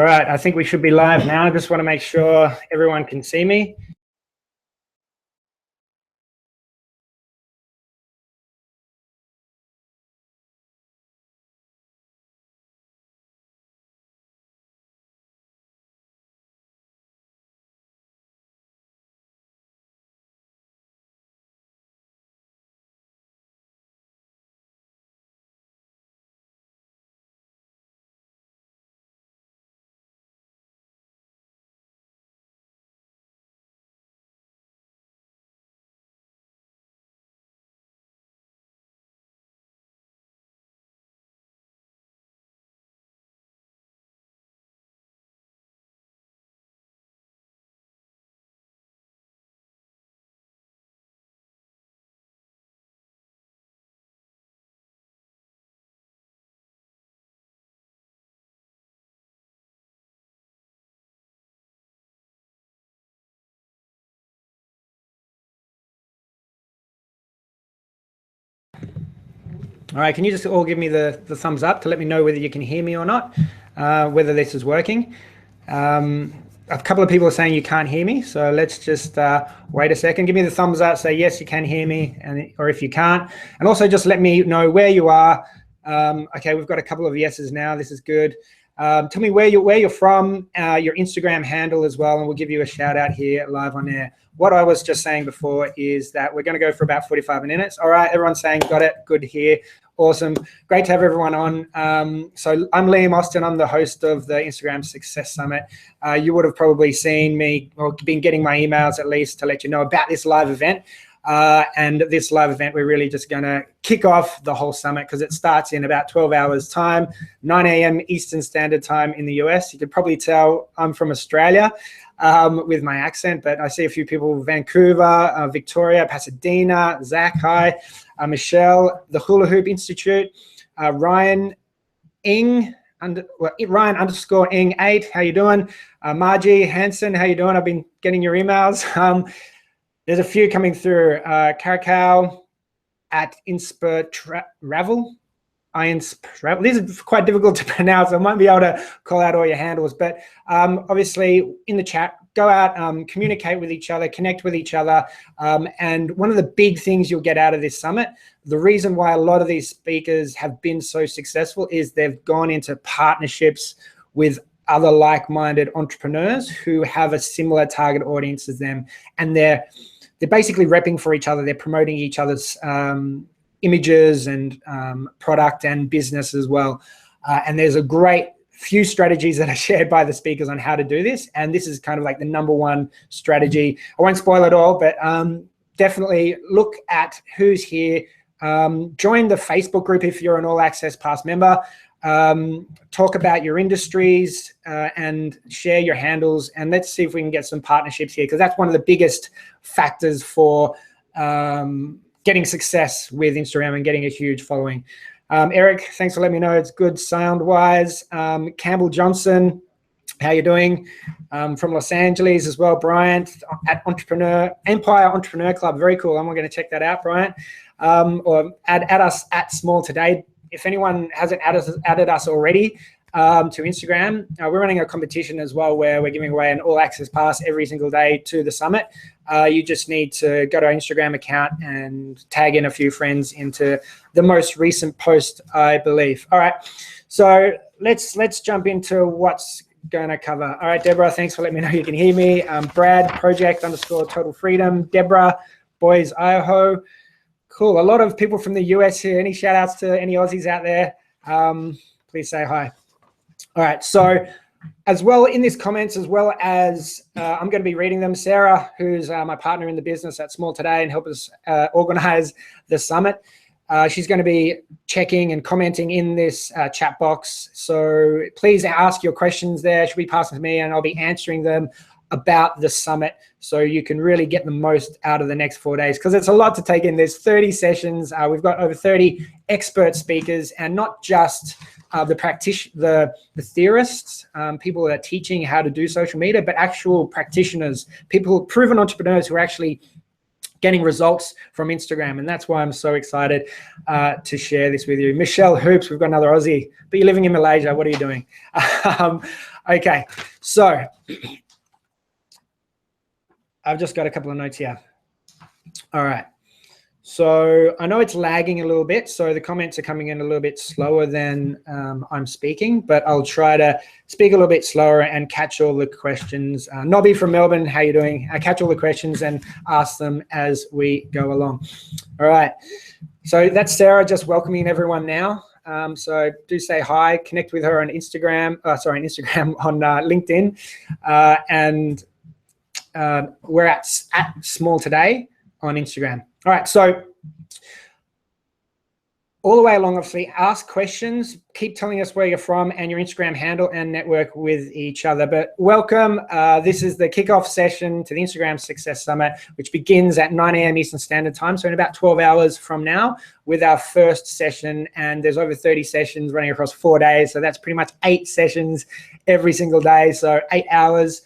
All right, I think we should be live now. I just want to make sure everyone can see me. All right, can you just all give me the thumbs up to let me know whether you can hear me or not, whether this is working. A couple of people are saying you can't hear me, so let's just wait a second. Give me the thumbs up, say yes, you can hear me, or if you can't. And also just let me know where you are. Okay, we've got a couple of yeses now, this is good. Tell me where you're from, your Instagram handle as well, and we'll give you a shout out here live on air. What I was just saying before is that we're going to go for about 45 minutes. All right, everyone's saying got it, good to hear. Awesome, great to have everyone on. So I'm Liam Austin, I'm the host of the Instagram Success Summit. You would have probably seen me, or been getting my emails at least, to let you know about this live event. And this live event, we're really just going to kick off the whole summit because it starts in about 12 hours time, 9 a.m. Eastern Standard Time in the US. You could probably tell I'm from Australia with my accent, but I see a few people, Vancouver, Victoria, Pasadena, Zach, hi, Michelle, the Hula Hoop Institute, Ryan Ing, Ryan _ Ing 8, how you doing? Margie Hansen, how you doing? I've been getting your emails. There's a few coming through. Caracal at Inspiravel. These are quite difficult to pronounce. I might be able to call out all your handles, but obviously in the chat, go out, communicate with each other, connect with each other. And one of the big things you'll get out of this summit, the reason why a lot of these speakers have been so successful is they've gone into partnerships with other like-minded entrepreneurs who have a similar target audience as them, and they're basically repping for each other. They're promoting each other's images and product and business as well. And there's a great few strategies that are shared by the speakers on how to do this. And this is kind of like the #1 strategy. I won't spoil it all, but definitely look at who's here. Join the Facebook group if you're an All Access Pass member. Talk about your industries and share your handles, and let's see if we can get some partnerships here, because that's one of the biggest factors for getting success with Instagram and getting a huge following. Eric, thanks for letting me know it's good sound-wise. Campbell Johnson, how you doing? From Los Angeles as well. Bryant at Empire Entrepreneur Club, very cool. I'm going to check that out, Bryant. Or add us at Small Today. If anyone hasn't added us already to Instagram, we're running a competition as well where we're giving away an All Access Pass every single day to the summit. You just need to go to our Instagram account and tag in a few friends into the most recent post, I believe. All right, so let's jump into what's going to cover. All right, Deborah, thanks for letting me know you can hear me. Brad, project _ Total Freedom. Deborah, Boys, Idaho. Cool, a lot of people from the US here. Any shout outs to any Aussies out there? Please say hi. All right, so as well in these comments, as well as I'm going to be reading them, Sarah, who's my partner in the business at Small Today and help us organize the summit. She's going to be checking and commenting in this chat box. So please ask your questions there. She'll be passing to me and I'll be answering them about the summit, so you can really get the most out of the next 4 days, because it's a lot to take in. There's 30 sessions. We've got over 30 expert speakers, and not just the theorists, people that are teaching how to do social media, but actual practitioners, people, proven entrepreneurs who are actually getting results from Instagram. And that's why I'm so excited to share this with you. Michelle Hoops, we've got another Aussie, but you're living in Malaysia. What are you doing? Okay, so I've just got a couple of notes here. All right. So I know it's lagging a little bit, so the comments are coming in a little bit slower than I'm speaking, but I'll try to speak a little bit slower and catch all the questions. Nobby from Melbourne, how you doing? I catch all the questions and ask them as we go along. All right, so that's Sarah just welcoming everyone now. So do say hi, connect with her on Instagram, on LinkedIn, and we're at Small Today on Instagram. All right, so all the way along, obviously, ask questions, keep telling us where you're from and your Instagram handle, and network with each other. But welcome. This is the kickoff session to the Instagram Success Summit, which begins at 9 a.m. Eastern Standard Time, so in about 12 hours from now, with our first session. And there's over 30 sessions running across 4 days, so that's pretty much 8 sessions every single day, so 8 hours.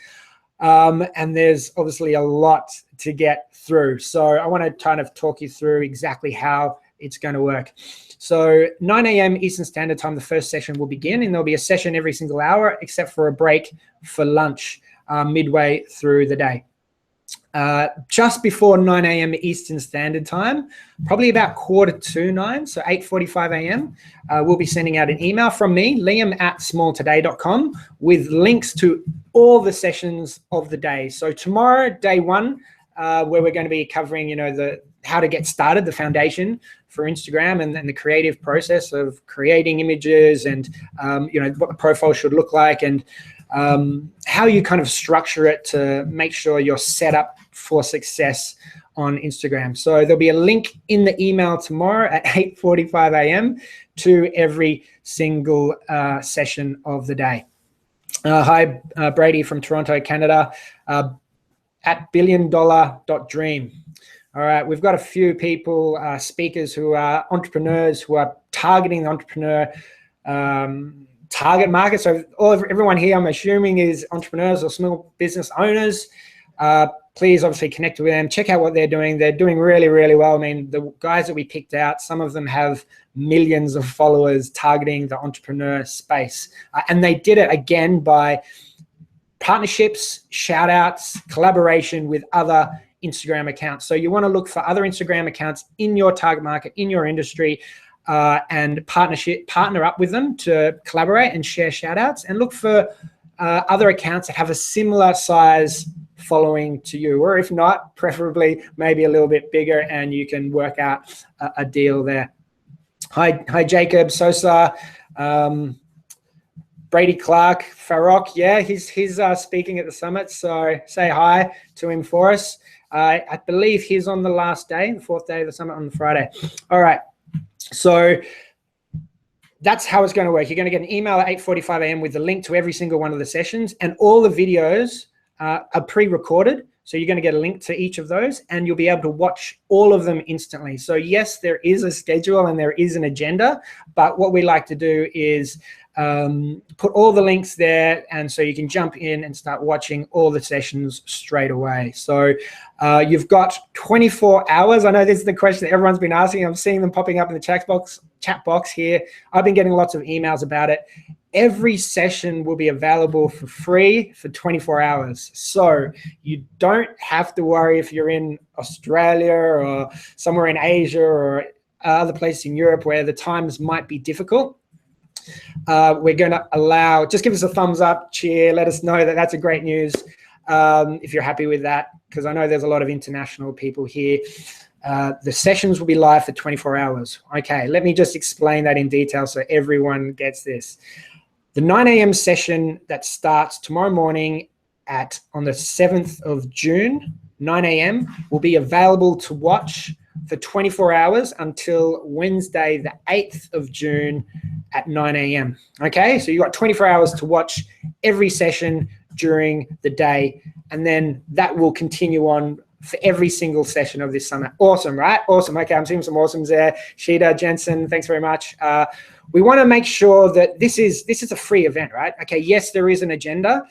And there's obviously a lot to get through. So I want to kind of talk you through exactly how it's going to work. So 9 a.m. Eastern Standard Time, the first session will begin, and there'll be a session every single hour except for a break for lunch midway through the day. Just before 9 a.m. Eastern Standard Time, probably about 8:45, so 8:45 a.m., we'll be sending out an email from me, liam@smalltoday.com, with links to all the sessions of the day. So tomorrow, day one, where we're going to be covering, how to get started, the foundation for Instagram, and the creative process of creating images, and what the profile should look like, and how you kind of structure it to make sure you're set up for success on Instagram. So there'll be a link in the email tomorrow at 8:45 a.m. to every single session of the day. Hi, Brady from Toronto, Canada, at billiondollar.dream. All right, we've got a few people, speakers who are entrepreneurs, who are targeting the entrepreneur target market. So everyone here, I'm assuming, is entrepreneurs or small business owners. Please obviously connect with them, check out what they're doing. They're doing really, really well. I mean, the guys that we picked out, some of them have millions of followers targeting the entrepreneur space. And they did it again by partnerships, shout outs, collaboration with other Instagram accounts. So you want to look for other Instagram accounts in your target market, in your industry, and partner up with them to collaborate and share shout outs, and look for other accounts that have a similar size following to you, or if not, preferably maybe a little bit bigger, and you can work out a deal there. Hi Jacob Sosa, Brady Clark, Farrokh, yeah, he's speaking at the summit, so say hi to him for us. I believe he's on the last day, the 4th day of the summit, on the Friday. All right, so that's how it's going to work. You're going to get an email at 8:45 a.m. with the link to every single one of the sessions, and all the videos are pre-recorded. So you're going to get a link to each of those, and you'll be able to watch all of them instantly. So yes, there is a schedule and there is an agenda, but what we like to do is put all the links there, and so you can jump in and start watching all the sessions straight away. So you've got 24 hours. I know this is the question that everyone's been asking. I'm seeing them popping up in the chat box here. I've been getting lots of emails about it. Every session will be available for free for 24 hours. So you don't have to worry if you're in Australia or somewhere in Asia or other places in Europe where the times might be difficult. We're going to allow, just give us a thumbs up, cheer, let us know that that's a great news if you're happy with that, because I know there's a lot of international people here. The sessions will be live for 24 hours. Okay, let me just explain that in detail so everyone gets this. The 9 a.m. session that starts tomorrow morning on the 7th of June, 9 a.m. will be available to watch for 24 hours until Wednesday, the 8th of June at 9 a.m. Okay, so you've got 24 hours to watch every session during the day, and then that will continue on for every single session of this summit. Awesome, right? Awesome. Okay, I'm seeing some awesomes there. Sheeta, Jensen, thanks very much. We want to make sure that this is a free event, right? Okay, yes, there is an agenda.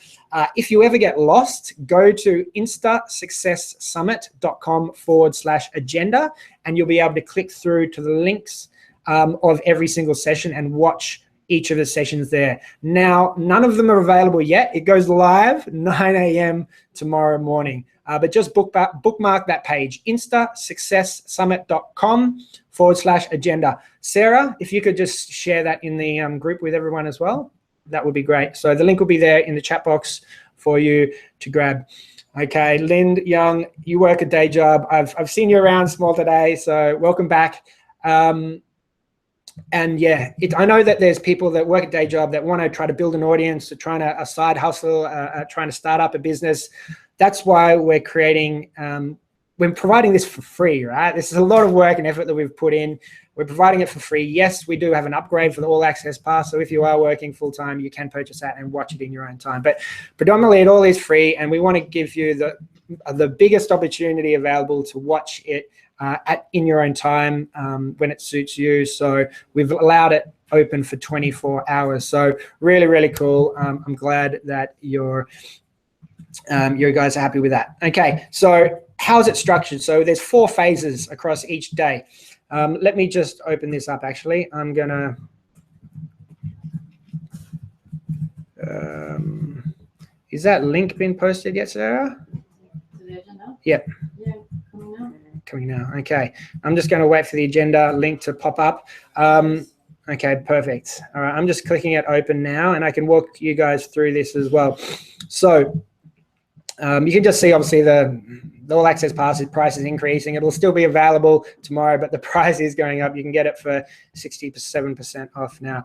If you ever get lost, go to instasuccesssummit.com/agenda, and you'll be able to click through to the links of every single session and watch each of the sessions there. Now, none of them are available yet. It goes live 9 a.m. tomorrow morning. But just bookmark that page, instasuccesssummit.com/agenda. Sarah, if you could just share that in the group with everyone as well, that would be great. So the link will be there in the chat box for you to grab. Okay, Lind Young, you work a day job. I've seen you around Small today, so welcome back. And yeah, I know that there's people that work a day job that want to try to build an audience, a side hustle, trying to start up a business. That's why we're creating, we're providing this for free, right? This is a lot of work and effort that we've put in. We're providing it for free. Yes, we do have an upgrade for the All Access Pass. So if you are working full time, you can purchase that and watch it in your own time. But predominantly it all is free, and we want to give you the biggest opportunity available to watch it in your own time when it suits you. So we've allowed it open for 24 hours. So really, really cool. I'm glad that you guys are happy with that. Okay, so how's it structured? So there's 4 phases across each day. Let me just open this up, actually. I'm gonna, is that link been posted yet, Sarah? Yep. Yeah, coming now. Okay, I'm just gonna wait for the agenda link to pop up. Okay, perfect. All right, I'm just clicking it open now, and I can walk you guys through this as well. So you can just see, obviously, the All Access Pass price is increasing. It'll still be available tomorrow, but the price is going up. You can get it for 67% off now.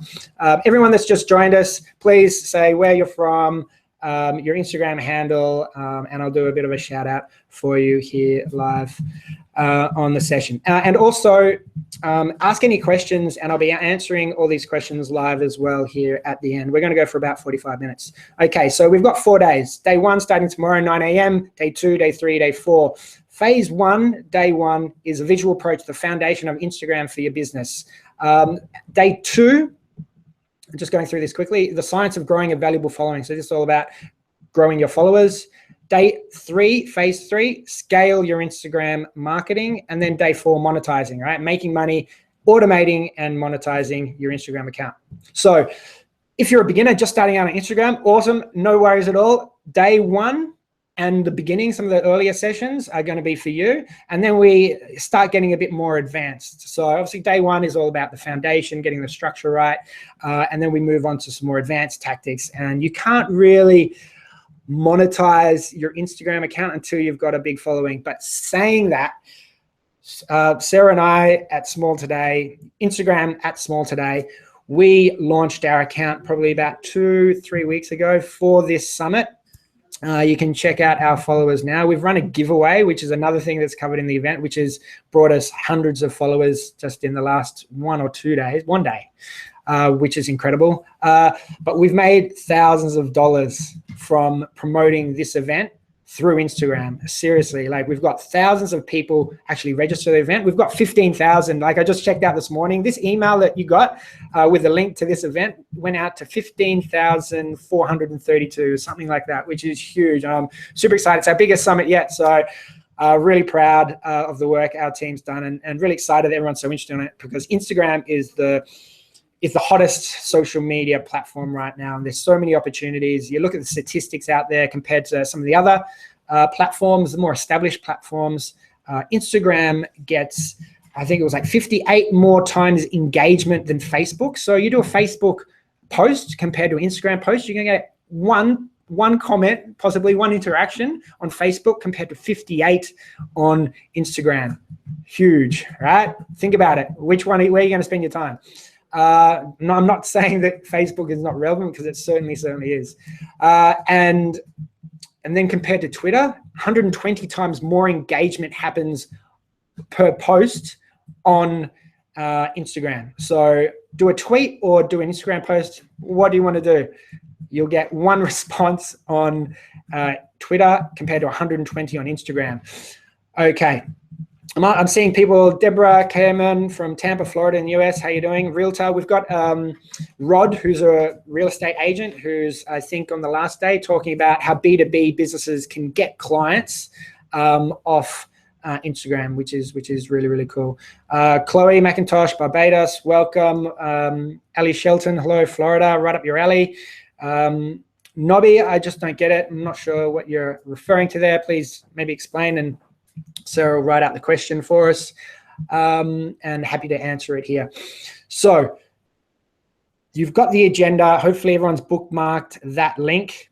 Everyone that's just joined us, please say where you're from, your Instagram handle, and I'll do a bit of a shout out for you here live on the session. And also ask any questions, and I'll be answering all these questions live as well here at the end. We're going to go for about 45 minutes. Okay, so we've got 4 days. Day 1 starting tomorrow, 9 a.m., day 2, day 3, day 4. Phase 1, day 1, is a visual approach to the foundation of Instagram for your business. Day 2, I'm just going through this quickly, the science of growing a valuable following. So this is all about growing your followers. Day 3, phase 3, scale your Instagram marketing. And then day 4, monetizing, right? Making money, automating and monetizing your Instagram account. So if you're a beginner just starting out on Instagram, awesome, no worries at all. Day 1 and the beginning, some of the earlier sessions are going to be for you. And then we start getting a bit more advanced. So obviously day 1 is all about the foundation, getting the structure right. And then we move on to some more advanced tactics. And you can't really monetize your Instagram account until you've got a big following. But saying that, Sarah and I at Small Today, Instagram at Small Today, we launched our account probably about 2-3 weeks ago for this summit. You can check out our followers now. We've run a giveaway, which is another thing that's covered in the event, which has brought us hundreds of followers just in the last 1 or 2 days, one day, which is incredible. But we've made thousands of dollars from promoting this event through Instagram. Seriously, like we've got thousands of people actually register the event. We've got 15,000. Like I just checked out this morning, this email that you got with a link to this event went out to 15,432, something like that, which is huge. I'm super excited. It's our biggest summit yet. So really proud of the work our team's done, and really excited that everyone's so interested in it, because Instagram is the hottest social media platform right now, and there's so many opportunities. You look at the statistics out there compared to some of the other platforms, the more established platforms. Instagram gets, I think it was like 58 more times engagement than Facebook. So you do a Facebook post compared to an Instagram post, you're gonna get one comment, possibly one interaction on Facebook compared to 58 on Instagram. Huge, right? Think about it. Which one, where are you gonna spend your time? No, I'm not saying that Facebook is not relevant, because it certainly is. And then compared to Twitter, 120 times more engagement happens per post on Instagram. So do a tweet or do an Instagram post. What do you want to do? You'll get 1 response on Twitter compared to 120 on Instagram. Okay. I'm seeing people, Deborah Kamen from Tampa, Florida in the US. How you doing? Realtor. We've got Rod, who's a real estate agent, who's, I think, on the last day talking about how B2B businesses can get clients off Instagram, which is really, really cool. Chloe McIntosh, Barbados, welcome. Ali Shelton, hello, Florida, right up your alley. Nobby, I just don't get it. I'm not sure what you're referring to there. Please maybe explain, and Sarah will write out the question for us, and happy to answer it here. So you've got the agenda. Hopefully everyone's bookmarked that link.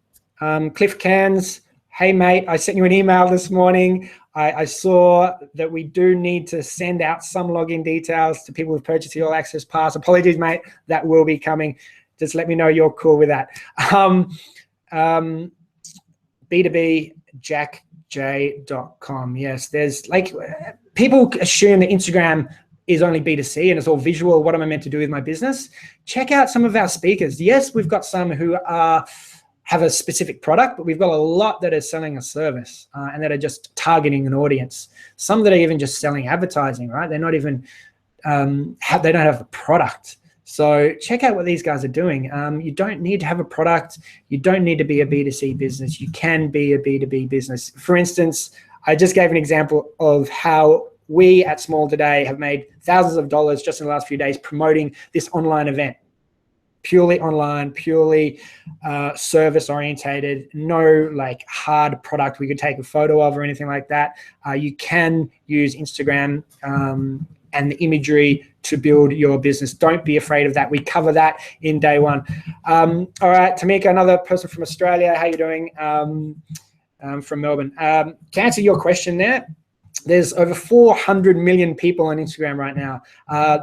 Cliff Cairns, hey mate, I sent you an email this morning. I saw that we do need to send out some login details to people who've purchased the All Access Pass. Apologies, mate, that will be coming. Just let me know you're cool with that. B2BJackJ.com. Yes, there's like, people assume that Instagram is only B2C and it's all visual. What am I meant to do with my business? Check out some of our speakers. Yes, we've got some who have a specific product, but we've got a lot that are selling a service and that are just targeting an audience. Some that are even just selling advertising, right? They're not even, they don't have a product. So check out what these guys are doing. You don't need to have a product. You don't need to be a B2C business. You can be a B2B business. For instance, I just gave an example of how we at Small Today have made thousands of dollars just in the last few days promoting this online event. Purely online, purely service orientated, no like hard product we could take a photo of or anything like that. You can use Instagram and the imagery to build your business. Don't be afraid of that. We cover that in day one. All right, Tamika, another person from Australia. How you doing? From Melbourne. To answer your question there, there's over 400 million people on Instagram right now.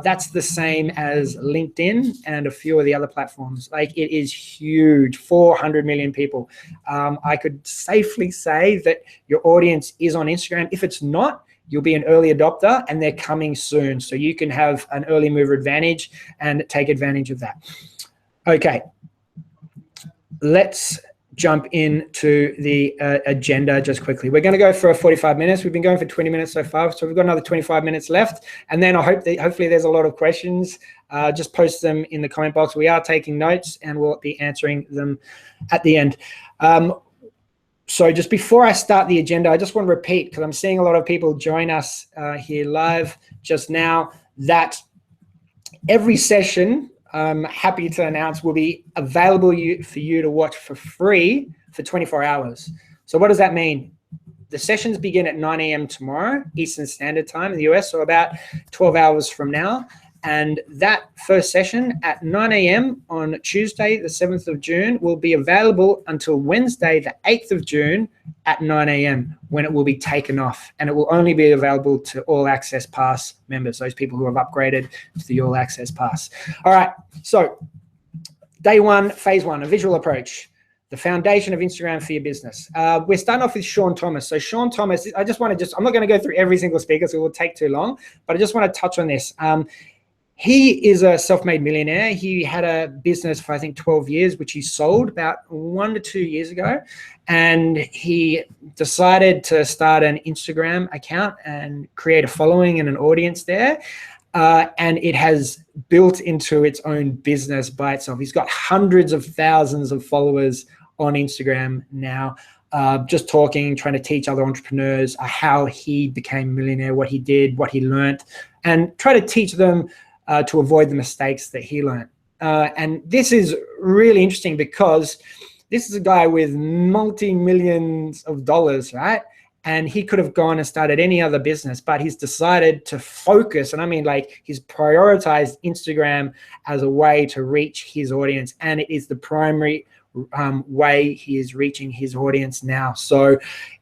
That's the same as LinkedIn and a few of the other platforms. Like, it is huge, 400 million people. I could safely say that your audience is on Instagram. If it's not, you'll be an early adopter and they're coming soon. So you can have an early mover advantage and take advantage of that. Okay, let's jump into the agenda just quickly. We're going to go for 45 minutes. We've been going for 20 minutes so far, so we've got another 25 minutes left. And then I hope that hopefully there's a lot of questions. Just post them in the comment box. We are taking notes and we'll be answering them at the end. So just before I start the agenda, I just want to repeat, because I'm seeing a lot of people join us here live just now, that every session, I'm happy to announce, will be available for you to watch for free for 24 hours. So what does that mean? The sessions begin at 9 a.m. tomorrow, Eastern Standard Time in the US, so about 12 hours from now. And that first session at 9 a.m. on Tuesday, the 7th of June, will be available until Wednesday, the 8th of June at 9 a.m. when it will be taken off. And it will only be available to All Access Pass members, those people who have upgraded to the All Access Pass. All right, so day one, phase one, a visual approach. The foundation of Instagram for your business. We're starting off with Sean Thomas. So Sean Thomas, I'm not going to go through every single speaker, so it will take too long, but I just want to touch on this. He is a self-made millionaire. He had a business for, I think, 12 years, which he sold about 1 to 2 years ago. And he decided to start an Instagram account and create a following and an audience there. And it has built into its own business by itself. He's got hundreds of thousands of followers on Instagram now, just talking, trying to teach other entrepreneurs how he became a millionaire, what he did, what he learned, and try to teach them to avoid the mistakes that he learned. And this is really interesting because this is a guy with multi-millions of dollars, right? And he could have gone and started any other business, but he's decided to focus, and I mean like he's prioritized Instagram as a way to reach his audience, and it is the primary way he is reaching his audience now. So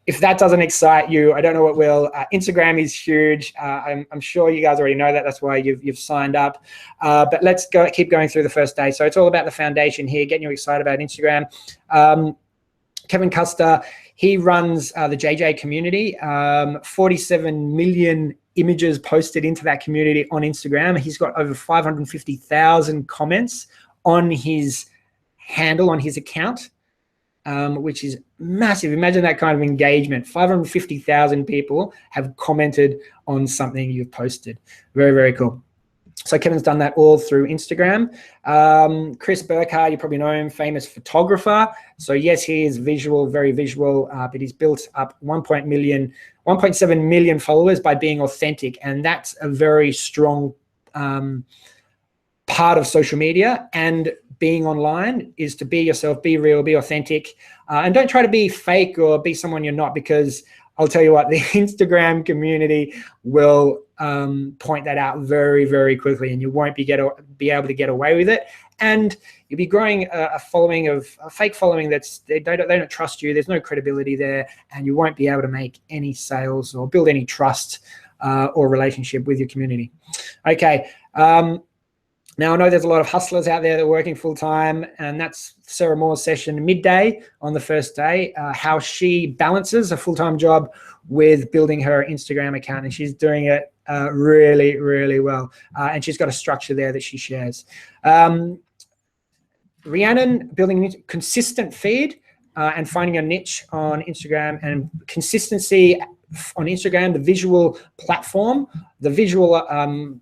if that doesn't excite you, I don't know what will. Instagram is huge. I'm sure you guys already know that. That's why you've signed up. But let's keep going through the first day. So it's all about the foundation here, getting you excited about Instagram. Kevin Custer, he runs the JJ community. 47 million images posted into that community on Instagram. He's got over 550,000 comments on his handle, on his account, which is massive. Imagine that kind of engagement. 550,000 people have commented on something you've posted. Very, very cool. So Kevin's done that all through Instagram. Chris Burkhardt, you probably know him, famous photographer. So yes, he is visual, very visual, but he's built up 1.7 million followers by being authentic. And that's a very strong part of social media and being online, is to be yourself, be real, be authentic, and don't try to be fake or be someone you're not, because I'll tell you what, the Instagram community will point that out very, very quickly, and you won't be able to get away with it. And you'll be growing a following of a fake following they don't trust you. There's no credibility there, and you won't be able to make any sales or build any trust or relationship with your community. Okay. Now, I know there's a lot of hustlers out there that are working full-time, and that's Sarah Moore's session midday on the first day, how she balances a full-time job with building her Instagram account, and she's doing it really, really well. And she's got a structure there that she shares. Rhiannon, building a consistent feed and finding a niche on Instagram, and consistency on Instagram, the visual platform, the visual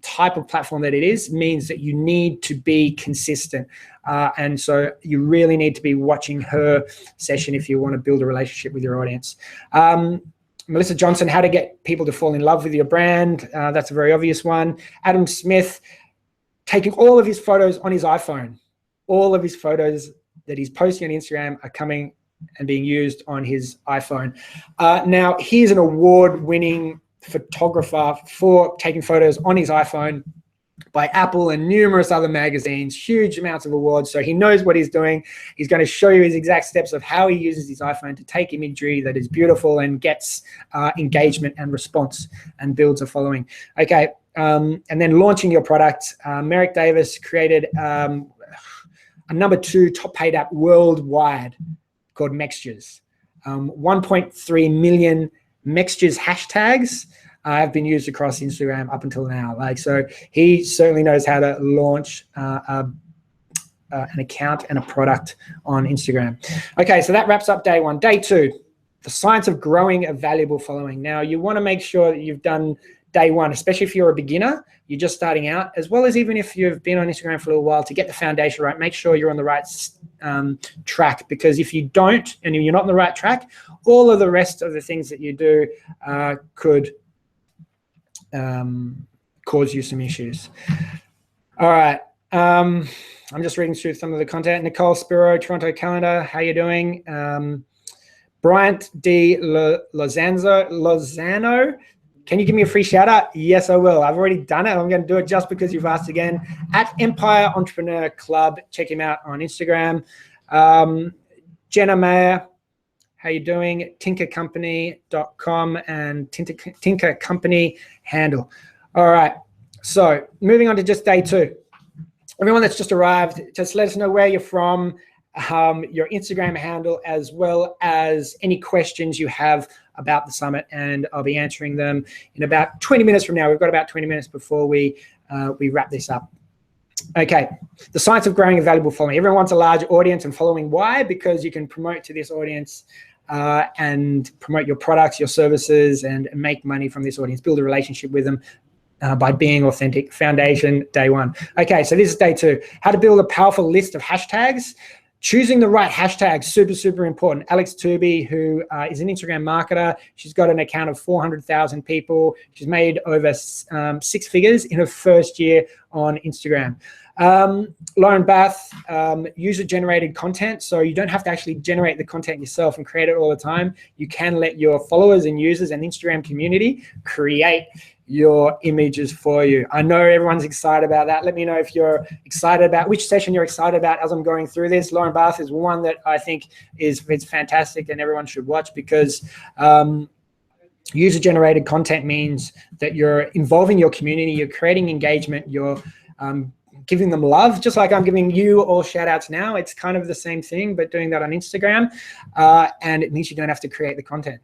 type of platform that it is, means that you need to be consistent. And so you really need to be watching her session if you want to build a relationship with your audience. Melissa Johnson, how to get people to fall in love with your brand. That's a very obvious one. Adam Smith, taking all of his photos on his iPhone. All of his photos that he's posting on Instagram are coming and being used on his iPhone. Now, he's an award-winning photographer for taking photos on his iPhone by Apple and numerous other magazines, huge amounts of awards. So he knows what he's doing. He's going to show you his exact steps of how he uses his iPhone to take imagery that is beautiful and gets engagement and response and builds a following. Okay, and then launching your product. Merrick Davis created a #2 top paid app worldwide called Mextures. 1.3 million Mextures hashtags have been used across Instagram up until now. So he certainly knows how to launch an account and a product on Instagram. Okay, so that wraps up day one. Day two, the science of growing a valuable following. Now, you want to make sure that you've done day one, especially if you're a beginner, you're just starting out, as well as even if you've been on Instagram for a little while, to get the foundation right. Make sure you're on the right track, because if you don't, and you're not on the right track, all of the rest of the things that you do could cause you some issues. All right. I'm just reading through some of the content. Nicole Spiro, Toronto Calendar, how you doing? Bryant D. Lozano, can you give me a free shout out? Yes, I will. I've already done it. I'm going to do it just because you've asked again. At Empire Entrepreneur Club, check him out on Instagram. Jenna Mayer, how you doing? tinkercompany.com and Tinker Company handle. All right. So moving on to just day two. Everyone that's just arrived, just let us know where you're from, your Instagram handle, as well as any questions you have about the summit, and I'll be answering them in about 20 minutes from now. We've got about 20 minutes before we wrap this up. Okay, the science of growing a valuable following. Everyone wants a large audience and following. Why? Because you can promote to this audience and promote your products, your services, and make money from this audience, build a relationship with them by being authentic. Foundation, day one. Okay, so this is day two. How to build a powerful list of hashtags. Choosing the right hashtag, super, super important. Alex Tooby, who is an Instagram marketer, she's got an account of 400,000 people. She's made over 6 figures in her first year on Instagram. Lauren Bath, user-generated content. So you don't have to actually generate the content yourself and create it all the time. You can let your followers and users and Instagram community create your images for you. I know everyone's excited about that. Let me know if you're excited about which session you're excited about as I'm going through this. Lauren Bath is one that I think it's fantastic and everyone should watch, because user-generated content means that you're involving your community, you're creating engagement, you're giving them love, just like I'm giving you all shout outs now. It's kind of the same thing, but doing that on Instagram. And it means you don't have to create the content.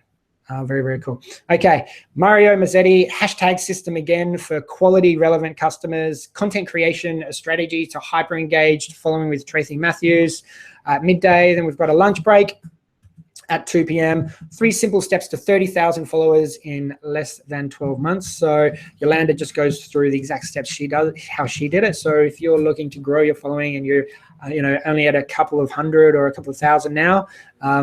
Very, very cool. Okay, Mario Mazzetti, hashtag system again for quality, relevant customers, content creation, a strategy to hyper engaged, following with Tracy Matthews at midday. Then we've got a lunch break. at 2 p.m. 3 simple steps to 30,000 followers in less than 12 months. So Yolanda just goes through the exact steps she does, how she did it. So if you're looking to grow your following and you're only at a couple of hundred or a couple of thousand now,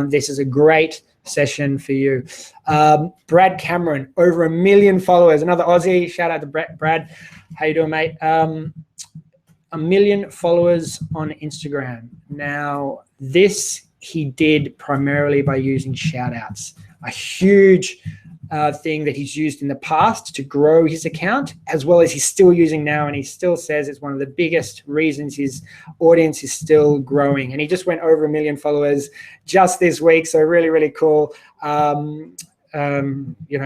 this is a great session for you. Brad Cameron, over 1 million followers, another Aussie. Shout out to Brad. How you doing, mate? 1 million followers on Instagram. Now, this he did primarily by using shout outs, a huge thing that he's used in the past to grow his account, as well as he's still using now, and he still says it's one of the biggest reasons his audience is still growing. And he just went over 1 million followers just this week, so really, really cool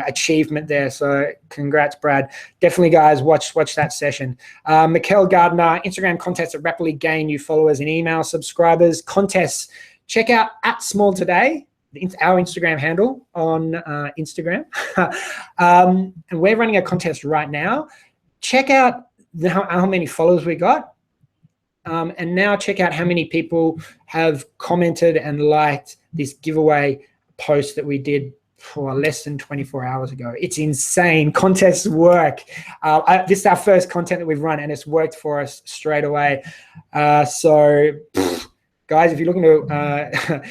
achievement there. So congrats, Brad. Definitely, guys, watch that session. Mikkel Gardner, Instagram contests that rapidly gain new followers and email subscribers. Contests, check out @smalltoday, our Instagram handle on Instagram. And we're running a contest right now. Check out how many followers we got. And now check out how many people have commented and liked this giveaway post that we did for less than 24 hours ago. It's insane. Contests work. This is our first content that we've run, and it's worked for us straight away. Guys, if you're looking to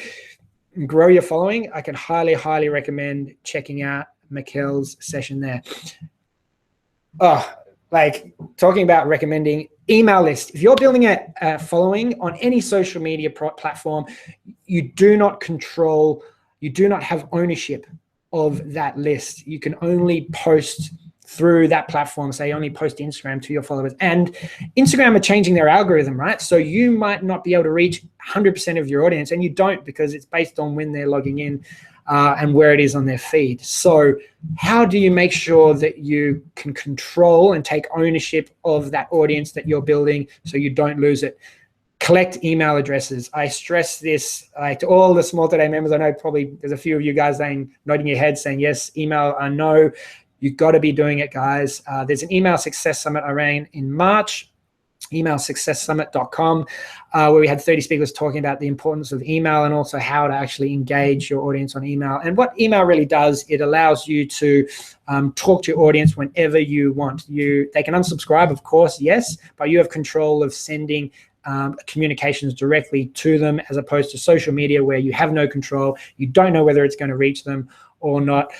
grow your following, I can highly, highly recommend checking out Mikkel's session there. Like talking about recommending email list. If you're building a following on any social media platform, you do not have ownership of that list. You can only post through that platform. Say only post Instagram to your followers, and Instagram are changing their algorithm, right? So you might not be able to reach 100% of your audience, and you don't, because it's based on when they're logging in and where it is on their feed. So how do you make sure that you can control and take ownership of that audience that you're building so you don't lose it? Collect email addresses. I stress this to all the Small Today members. I know probably there's a few of you guys nodding your head saying yes, email, no. You've got to be doing it, guys. There's an email success summit I ran in March, emailsuccesssummit.com, where we had 30 speakers talking about the importance of email and also how to actually engage your audience on email. And what email really does, it allows you to talk to your audience whenever you want. They can unsubscribe, of course, yes, but you have control of sending communications directly to them, as opposed to social media where you have no control. You don't know whether it's going to reach them or not.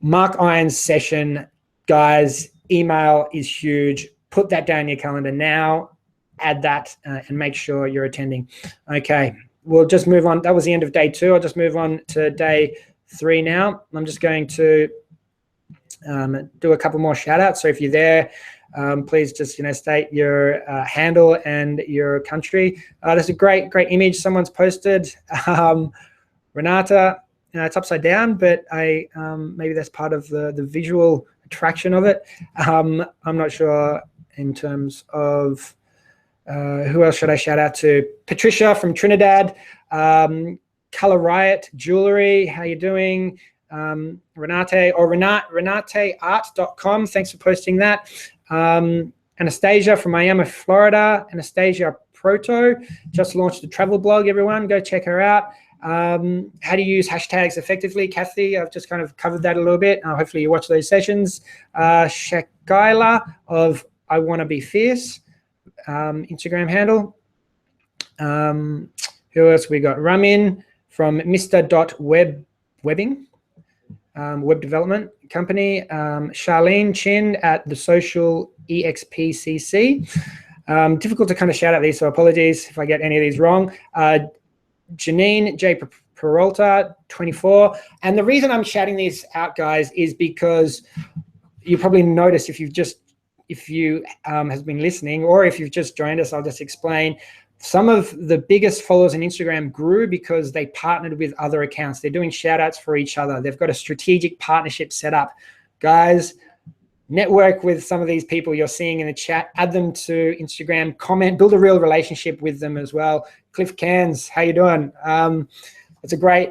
Mark Iron's session, guys, email is huge. Put that down in your calendar now, add that, and make sure you're attending. Okay, we'll just move on. That was the end of day 2. I'll just move on to day 3 now. I'm just going to do a couple more shout outs. So if you're there, please just state your handle and your country. There's a great image someone's posted. Renata, it's upside down, but maybe that's part of the visual attraction of it. I'm not sure in terms of who else should I shout out to. Patricia from Trinidad, Color Riot Jewelry, how you doing? renateart.com, thanks for posting that. Anastasia from Miami, Florida. Anastasia Proto just launched a travel blog, everyone. Go check her out. How do you use hashtags effectively? Kathy, I've just kind of covered that a little bit. Hopefully you watch those sessions. Shakaila of I Want to Be Fierce, Instagram handle. Who else we got? Ramin from Mr.Webbing, web development company. Charlene Chin at the Social EXPCC. Difficult to kind of shout out these, so apologies if I get any of these wrong. Janine J. Peralta, 24. And the reason I'm shouting these out, guys, is because you probably noticed if you has been listening, or if you've just joined us, I'll just explain. Some of the biggest followers on Instagram grew because they partnered with other accounts. They're doing shout outs for each other. They've got a strategic partnership set up. Guys, network with some of these people you're seeing in the chat, add them to Instagram, comment, build a real relationship with them as well. Cliff Cairns, how you doing? It's a great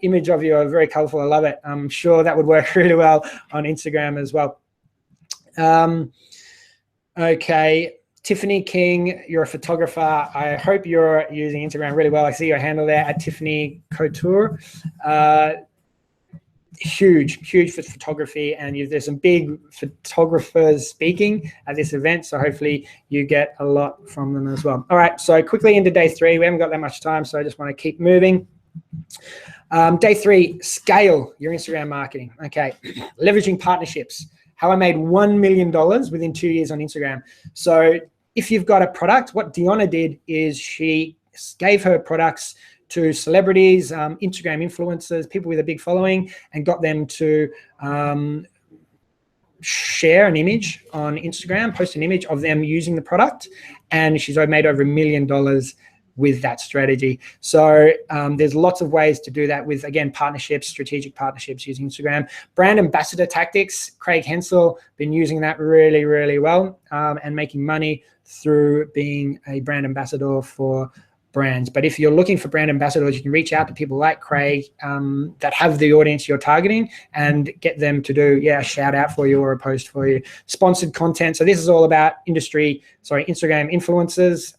image of you, very colorful, I love it. I'm sure that would work really well on Instagram as well. Okay, Tiffany King, you're a photographer. I hope you're using Instagram really well. I see your handle there at Tiffany Couture. Huge for photography, and there's some big photographers speaking at this event, so hopefully you get a lot from them as well. All right, so quickly into day 3. We haven't got that much time, so I just want to keep moving. Day 3, scale your Instagram marketing. Okay, leveraging partnerships. How I made $1 million within 2 years on Instagram. So if you've got a product, what Deanna did is she gave her products to celebrities, Instagram influencers, people with a big following, and got them to share an image on Instagram, post an image of them using the product, and she's made over $1 million with that strategy. So there's lots of ways to do that with, again, partnerships, strategic partnerships using Instagram. Brand ambassador tactics, Craig Hensel, been using that really, really well, and making money through being a brand ambassador for brands. But if you're looking for brand ambassadors, you can reach out to people like Craig that have the audience you're targeting and get them to do a shout out for you or a post for you. Sponsored content. So this is all about Instagram influencers.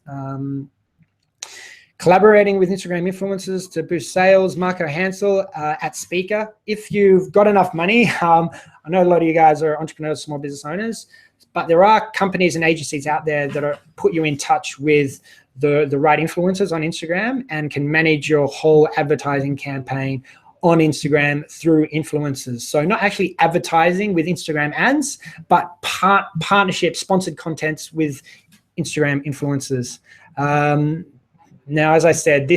Collaborating with Instagram influencers to boost sales. Marco Hansel at Speaker. If you've got enough money, I know a lot of you guys are entrepreneurs, small business owners, but there are companies and agencies out there that put you in touch with the right influencers on Instagram and can manage your whole advertising campaign on Instagram through influencers. So not actually advertising with Instagram ads, but partnership, sponsored contents with Instagram influencers. Now, as I said,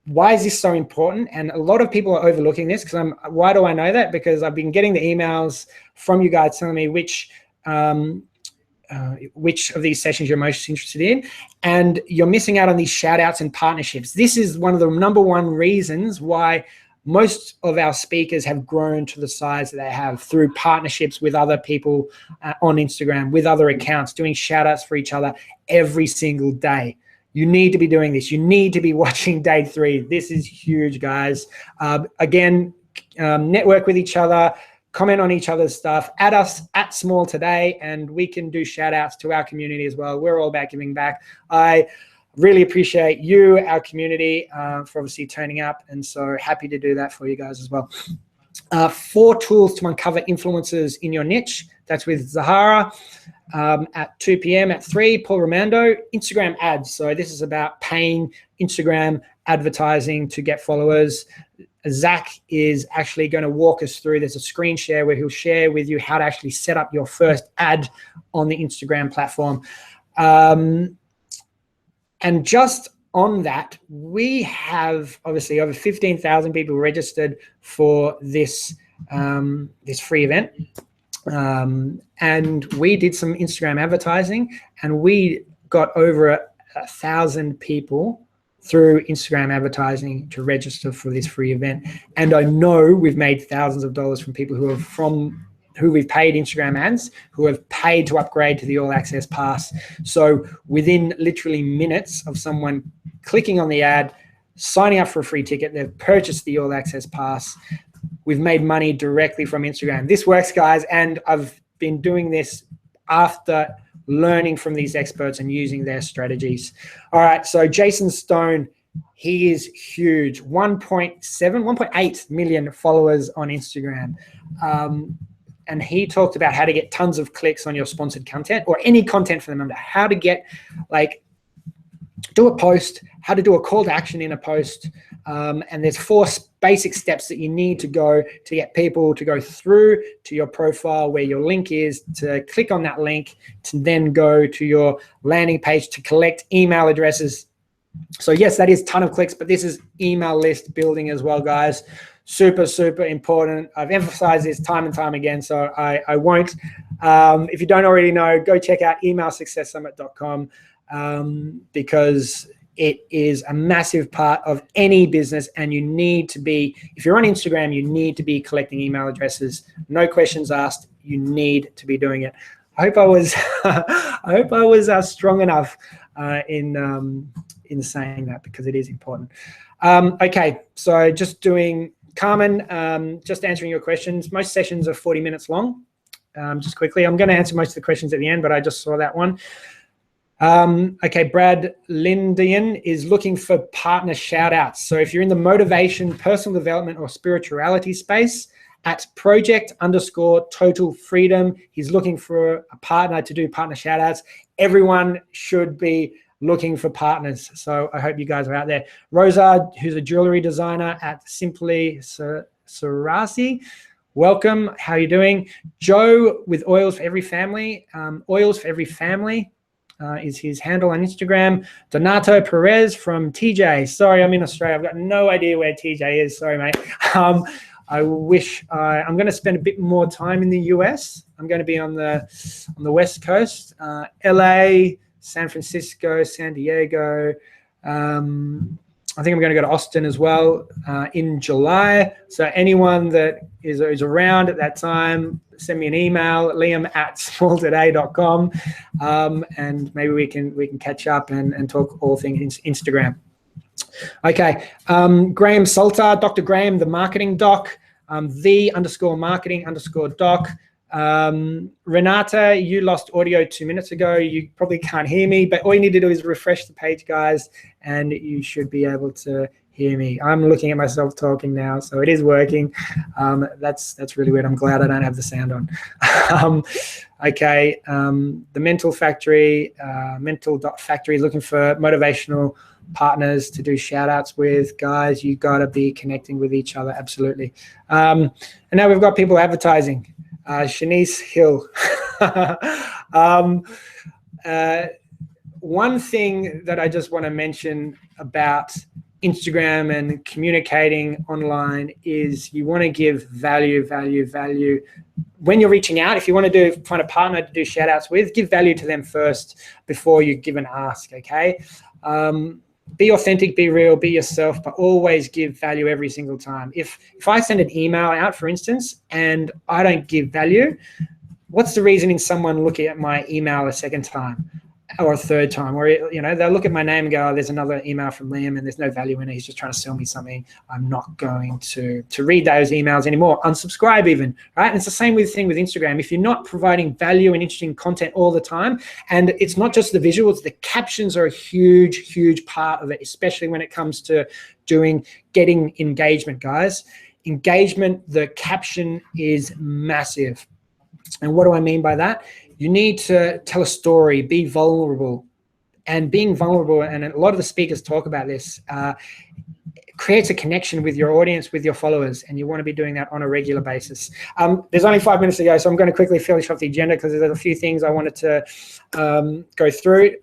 why is this so important? And a lot of people are overlooking this because why do I know that? Because I've been getting the emails from you guys telling me which of these sessions you're most interested in, and you're missing out on these shout outs and partnerships. This is one of the number one reasons why most of our speakers have grown to the size that they have, through partnerships with other people on Instagram, with other accounts, doing shout outs for each other every single day. You need to be doing this. You need to be watching day 3. This is huge, guys. Again, network with each other, comment on each other's stuff, add us at Small Today, and we can do shout outs to our community as well. We're all about giving back. I really appreciate you, our community, for obviously turning up, and so happy to do that for you guys as well. 4 tools to uncover influencers in your niche. That's with Zahara at 2 p.m. At 3, Paul Romando. Instagram ads. So this is about paying Instagram advertising to get followers. Zach is actually going to walk us through. There's a screen share where he'll share with you how to actually set up your first ad on the Instagram platform. And just on that, we have obviously over 15,000 people registered for this free event. And we did some Instagram advertising, and we got over 1,000 people through Instagram advertising to register for this free event. And I know we've made thousands of dollars from people who we've paid Instagram ads, who have paid to upgrade to the All Access Pass. So within literally minutes of someone clicking on the ad, signing up for a free ticket, they've purchased the All Access Pass. We've made money directly from Instagram. This works, guys, and I've been doing this after learning from these experts and using their strategies. All right, so Jason Stone, he is huge. 1.8 million followers on Instagram. And he talked about how to get tons of clicks on your sponsored content, or any content for the member, how to get, do a post, how to do a call to action in a post. And there's 4 basic steps that you need to go to get people to go through to your profile where your link is, to click on that link, to then go to your landing page to collect email addresses. So yes, that is a ton of clicks, but this is email list building as well, guys. Super, super important. I've emphasized this time and time again, so I won't. If you don't already know, go check out emailsuccesssummit.com because it is a massive part of any business, and you need to be, if you're on Instagram, you need to be collecting email addresses. No questions asked. You need to be doing it. I hope I was, strong enough in saying that, because it is important. Okay, so just doing, Carmen, just answering your questions. Most sessions are 40 minutes long. just quickly. I'm going to answer most of the questions at the end, but I just saw that one. Okay, Brad Lindian is looking for partner shout outs. So if you're in the motivation, personal development, or spirituality space, at project_total freedom, he's looking for a partner to do partner shout outs. Everyone should be looking for partners. So I hope you guys are out there. Rosa, who's a jewelry designer at Simply Sarasi, welcome. How are you doing? Joe with Oils for Every Family. Oils for Every Family is his handle on Instagram. Donato Perez from TJ. Sorry, I'm in Australia. I've got no idea where TJ is. Sorry, mate. I wish I'm going to spend a bit more time in the US. I'm going to be on the West Coast, LA, San Francisco, San Diego. I think I'm going to go to Austin as well in July. So anyone that is around at that time, send me an email, liam@smalltoday.com, and maybe we can catch up and talk all things Instagram. Okay, Graham Salter, Dr. Graham, the marketing doc, the_marketing_doc. Renata, you lost audio 2 minutes ago. You probably can't hear me, but all you need to do is refresh the page, guys, and you should be able to hear me. I'm looking at myself talking now, so it is working. That's really weird. I'm glad I don't have the sound on. Okay, the Mental Factory, Mental.Factory, looking for motivational partners to do shout outs with. Guys, you got to be connecting with each other. Absolutely. And now we've got people advertising. Shanice Hill. One thing that I just want to mention about Instagram and communicating online is you want to give value. When you're reaching out, if you want to find a partner to do shout outs with, give value to them first before you give an ask, okay? Be authentic, be real, be yourself, but always give value every single time. If I send an email out, for instance, and I don't give value, what's the reason in someone looking at my email a second time or a third time? Or, you know, they'll look at my name and go, oh, there's another email from Liam and there's no value in it. He's just trying to sell me something. I'm not going to read those emails anymore. Unsubscribe even, right? And it's the same thing with Instagram. If you're not providing value and interesting content all the time, and it's not just the visuals, the captions are a huge part of it, especially when it comes to getting engagement, guys. Engagement, the caption is massive. And what do I mean by that? You need to tell a story, be vulnerable. And being vulnerable, and a lot of the speakers talk about this, creates a connection with your audience, with your followers, and you want to be doing that on a regular basis. There's only 5 minutes to go, so I'm going to quickly finish off the agenda because there's a few things I wanted to go through.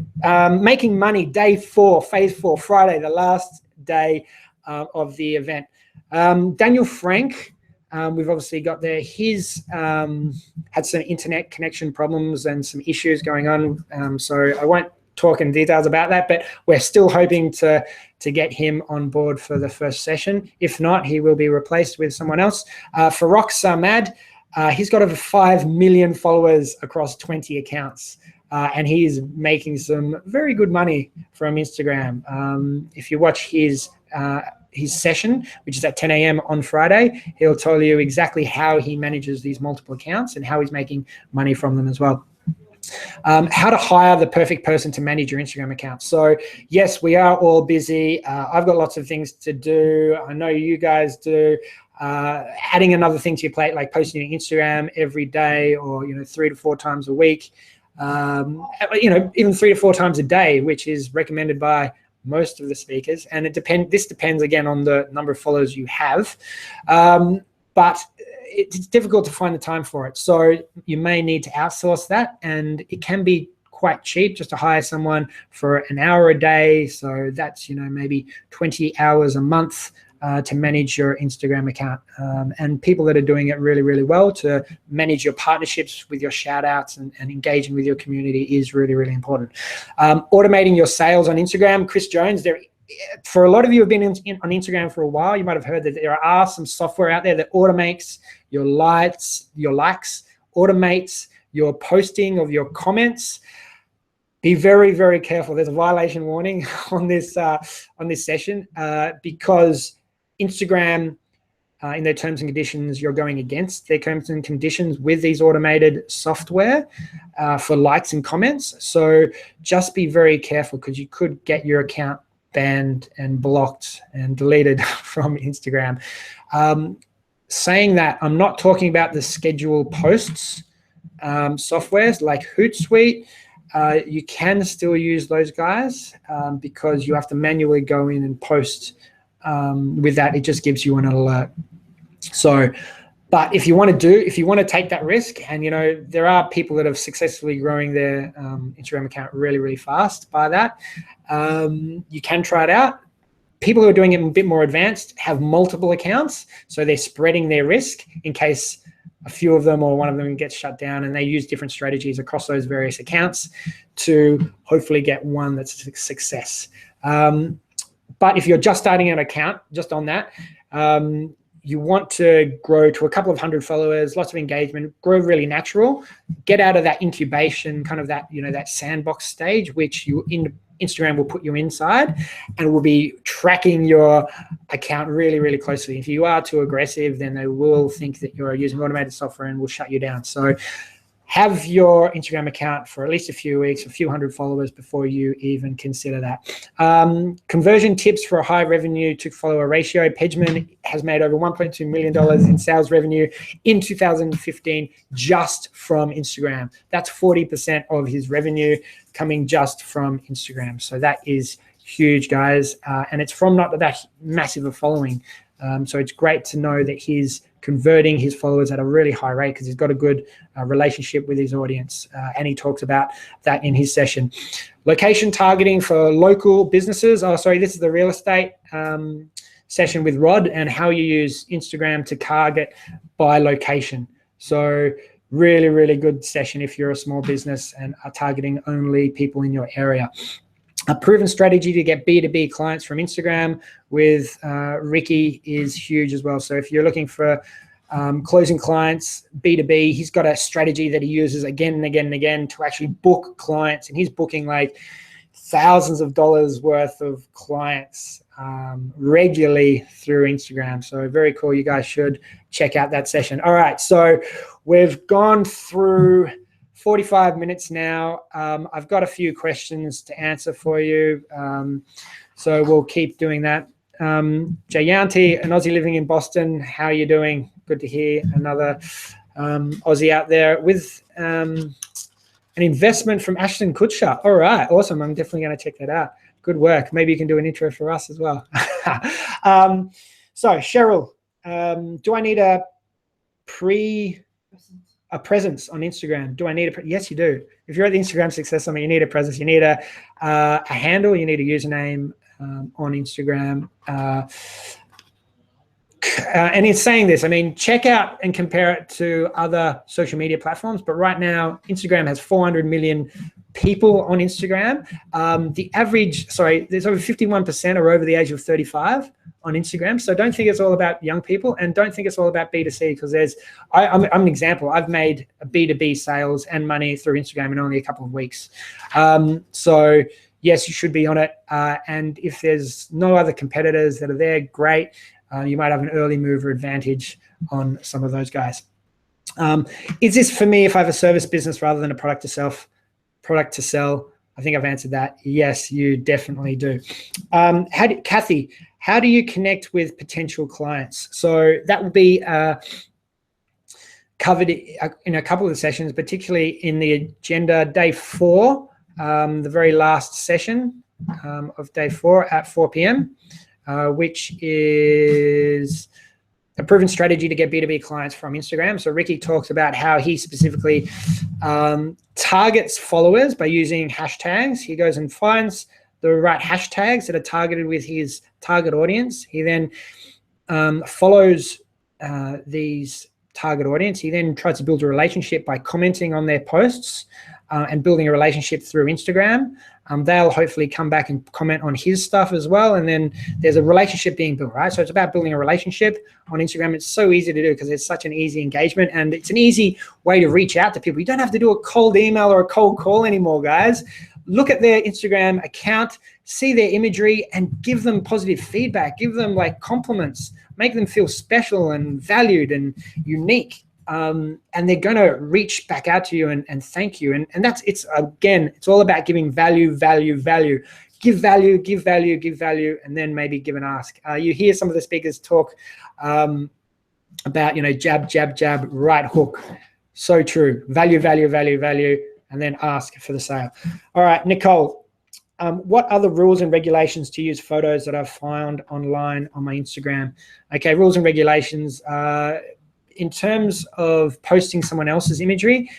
Making money, day 4, phase 4, Friday, the last day of the event. Daniel Frank, we've obviously got there. He's had some internet connection problems and some issues going on. So I won't talk in details about that, but we're still hoping to get him on board for the first session. If not, he will be replaced with someone else. Farokh Samad, he's got over 5 million followers across 20 accounts. And he's making some very good money from Instagram. If you watch his session, which is at 10 a.m. on Friday, he'll tell you exactly how he manages these multiple accounts and how he's making money from them as well. How to hire the perfect person to manage your Instagram account. So yes, we are all busy. I've got lots of things to do. I know you guys do. Adding another thing to your plate, like posting your Instagram every day, or 3 to 4 times a week, even 3 to 4 times a day, which is recommended by most of the speakers. And this depends again on the number of followers you have, but it's difficult to find the time for it. So you may need to outsource that, and it can be quite cheap just to hire someone for an hour a day. So that's maybe 20 hours a month to manage your Instagram account, and people that are doing it really well to manage your partnerships with your shout outs and engaging with your community is really important. Automating your sales on Instagram. Chris Jones, for a lot of you who have been on Instagram for a while, you might have heard that there are some software out there that automates your likes, automates your posting of your comments. Be very careful. There's a violation warning on this session because Instagram in their terms and conditions, you're going against their terms and conditions with these automated software for likes and comments. So just be very careful, because you could get your account banned and blocked and deleted from Instagram. Saying that, I'm not talking about the schedule posts softwares like Hootsuite. You can still use those guys because you have to manually go in and post with that. It just gives you an alert. So, but if you want to take that risk, and there are people that have successfully growing their Instagram account really, really fast by that, you can try it out. People who are doing it a bit more advanced have multiple accounts, so they're spreading their risk in case a few of them or one of them gets shut down, and they use different strategies across those various accounts to hopefully get one that's a success. But if you're just starting an account, just on that, you want to grow to a couple of hundred followers, lots of engagement, grow really natural, get out of that incubation, kind of that, that sandbox stage, which Instagram will put you inside and will be tracking your account really, really closely. If you are too aggressive, then they will think that you're using automated software and will shut you down. So have your Instagram account for at least a few weeks, a few hundred followers before you even consider that. Conversion tips for a high revenue to follower ratio. Pejman has made over $1.2 million in sales revenue in 2015 just from Instagram. That's 40% of his revenue coming just from Instagram. So that is huge, guys. And it's from not that massive a following. So it's great to know that he's converting his followers at a really high rate because he's got a good relationship with his audience. And he talks about that in his session. Location targeting for local businesses. Oh, sorry, this is the real estate session with Rod, and how you use Instagram to target by location. So really, really good session if you're a small business and are targeting only people in your area. A proven strategy to get B2B clients from Instagram with Ricky is huge as well. So if you're looking for closing clients, B2B, he's got a strategy that he uses again and again and again to actually book clients. And he's booking like thousands of dollars worth of clients regularly through Instagram. So very cool. You guys should check out that session. All right. So we've gone through 45 minutes now. I've got a few questions to answer for you. So we'll keep doing that. Jayanti, an Aussie living in Boston. How are you doing? Good to hear another Aussie out there with an investment from Ashton Kutcher. All right, awesome. I'm definitely going to check that out. Good work. Maybe you can do an intro for us as well. So Cheryl, do I need a presence on Instagram? Do I need yes, you do. If you're at the Instagram Success Summit, you need a presence. You need a handle. You need a username on Instagram. And in saying this, I mean, check out and compare it to other social media platforms. But right now, Instagram has 400 million people on Instagram. The average, there's over 51% are over the age of 35 on Instagram. So don't think it's all about young people, and don't think it's all about B2C, because I'm an example. I've made a B2B sales and money through Instagram in only a couple of weeks. So yes, you should be on it. And if there's no other competitors that are there, great. You might have an early mover advantage on some of those guys. Is this for me if I have a service business rather than a product to sell? I think I've answered that. Yes, you definitely do. Kathy, how do you connect with potential clients? So that will be covered in a couple of the sessions, particularly in the agenda day 4, the very last session of day 4 at 4 p.m., which is a proven strategy to get B2B clients from Instagram. So Ricky talks about how he specifically targets followers by using hashtags. He goes and finds the right hashtags that are targeted with his target audience. He then follows these target audience. He then tries to build a relationship by commenting on their posts and building a relationship through Instagram. They'll hopefully come back and comment on his stuff as well. And then there's a relationship being built, right? So it's about building a relationship on Instagram. It's so easy to do because it's such an easy engagement, and it's an easy way to reach out to people. You don't have to do a cold email or a cold call anymore, guys. Look at their Instagram account, see their imagery, and give them positive feedback. Give them like compliments make them feel special and valued and unique. And they're going to reach back out to you and thank you. And it's all about giving value. Give value, give value, give value, and then maybe give and ask. You hear some of the speakers talk about, jab, jab, jab, right hook. So true. Value, value, value, value, and then ask for the sale. All right, Nicole, what other rules and regulations to use photos that I've found online on my Instagram? Okay, rules and regulations. In terms of posting someone else's imagery,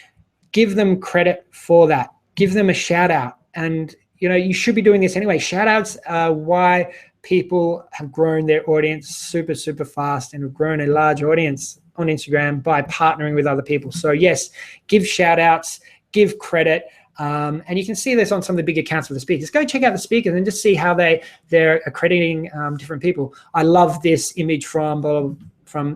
give them credit for that. Give them a shout out. And, you should be doing this anyway. Shout outs are why people have grown their audience super, super fast and have grown a large audience on Instagram by partnering with other people. So yes, give shout outs, give credit. And you can see this on some of the big accounts of the speakers. Go check out the speakers and just see how they're accrediting different people. I love this image from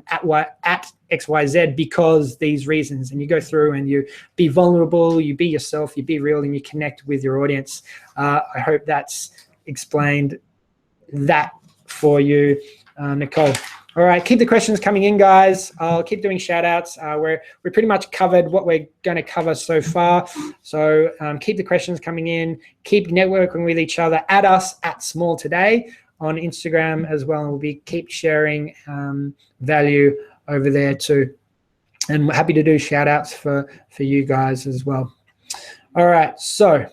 at XYZ because these reasons. And you go through and you be vulnerable, you be yourself, you be real, and you connect with your audience. I hope that's explained that for you, Nicole. All right, keep the questions coming in, guys. I'll keep doing shout outs. We're pretty much covered what we're going to cover so far. So keep the questions coming in. Keep networking with each other. Add us at Small Today on Instagram as well. And we'll keep sharing value over there too. And we're happy to do shout outs for you guys as well. All right, so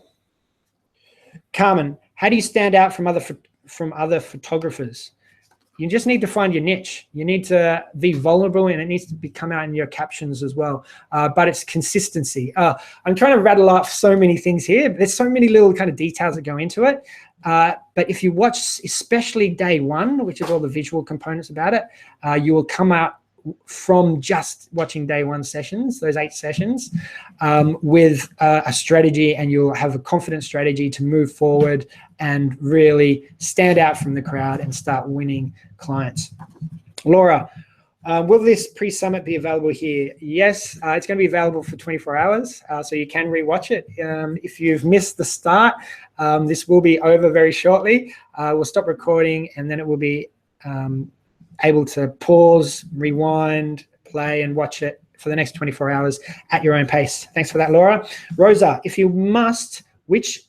Carmen, how do you stand out from other photographers? You just need to find your niche. You need to be vulnerable, and it needs to come out in your captions as well. But it's consistency. I'm trying to rattle off so many things here. There's so many little kind of details that go into it. But if you watch, especially day one, which is all the visual components about it, you will come out from just watching day one sessions, those 8 sessions, with a strategy, and you'll have a confident strategy to move forward and really stand out from the crowd and start winning clients. Laura, will this pre-summit be available here? Yes, it's going to be available for 24 hours, so you can rewatch it. If you've missed the start, this will be over very shortly. We'll stop recording, and then it will be able to pause, rewind, play, and watch it for the next 24 hours at your own pace. Thanks for that, Laura. Rosa, if you must, which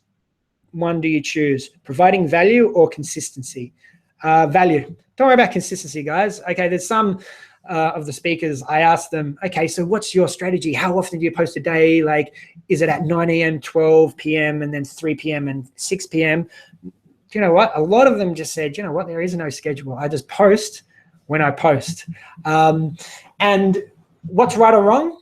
one do you choose? Providing value or consistency? Value. Don't worry about consistency, guys. Okay, there's some of the speakers, I asked them, okay, so what's your strategy? How often do you post a day? Like, is it at 9 a.m., 12 p.m., and then 3 p.m. and 6 p.m.? You know what? A lot of them just said, you know what? There is no schedule. I just post when I post. And what's right or wrong?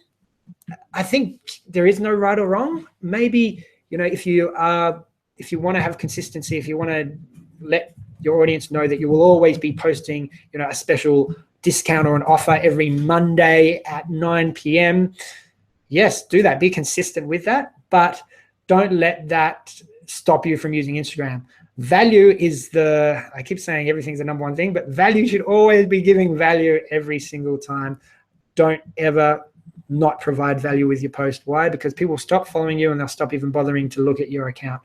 I think there is no right or wrong. Maybe, if you want to have consistency, if you want to let your audience know that you will always be posting, a special discount or an offer every Monday at 9 p.m. Yes, do that. Be consistent with that, but don't let that stop you from using Instagram. Value is I keep saying everything's the number one thing, but value should always be giving value every single time. Don't ever not provide value with your post. Why? Because people stop following you and they'll stop even bothering to look at your account.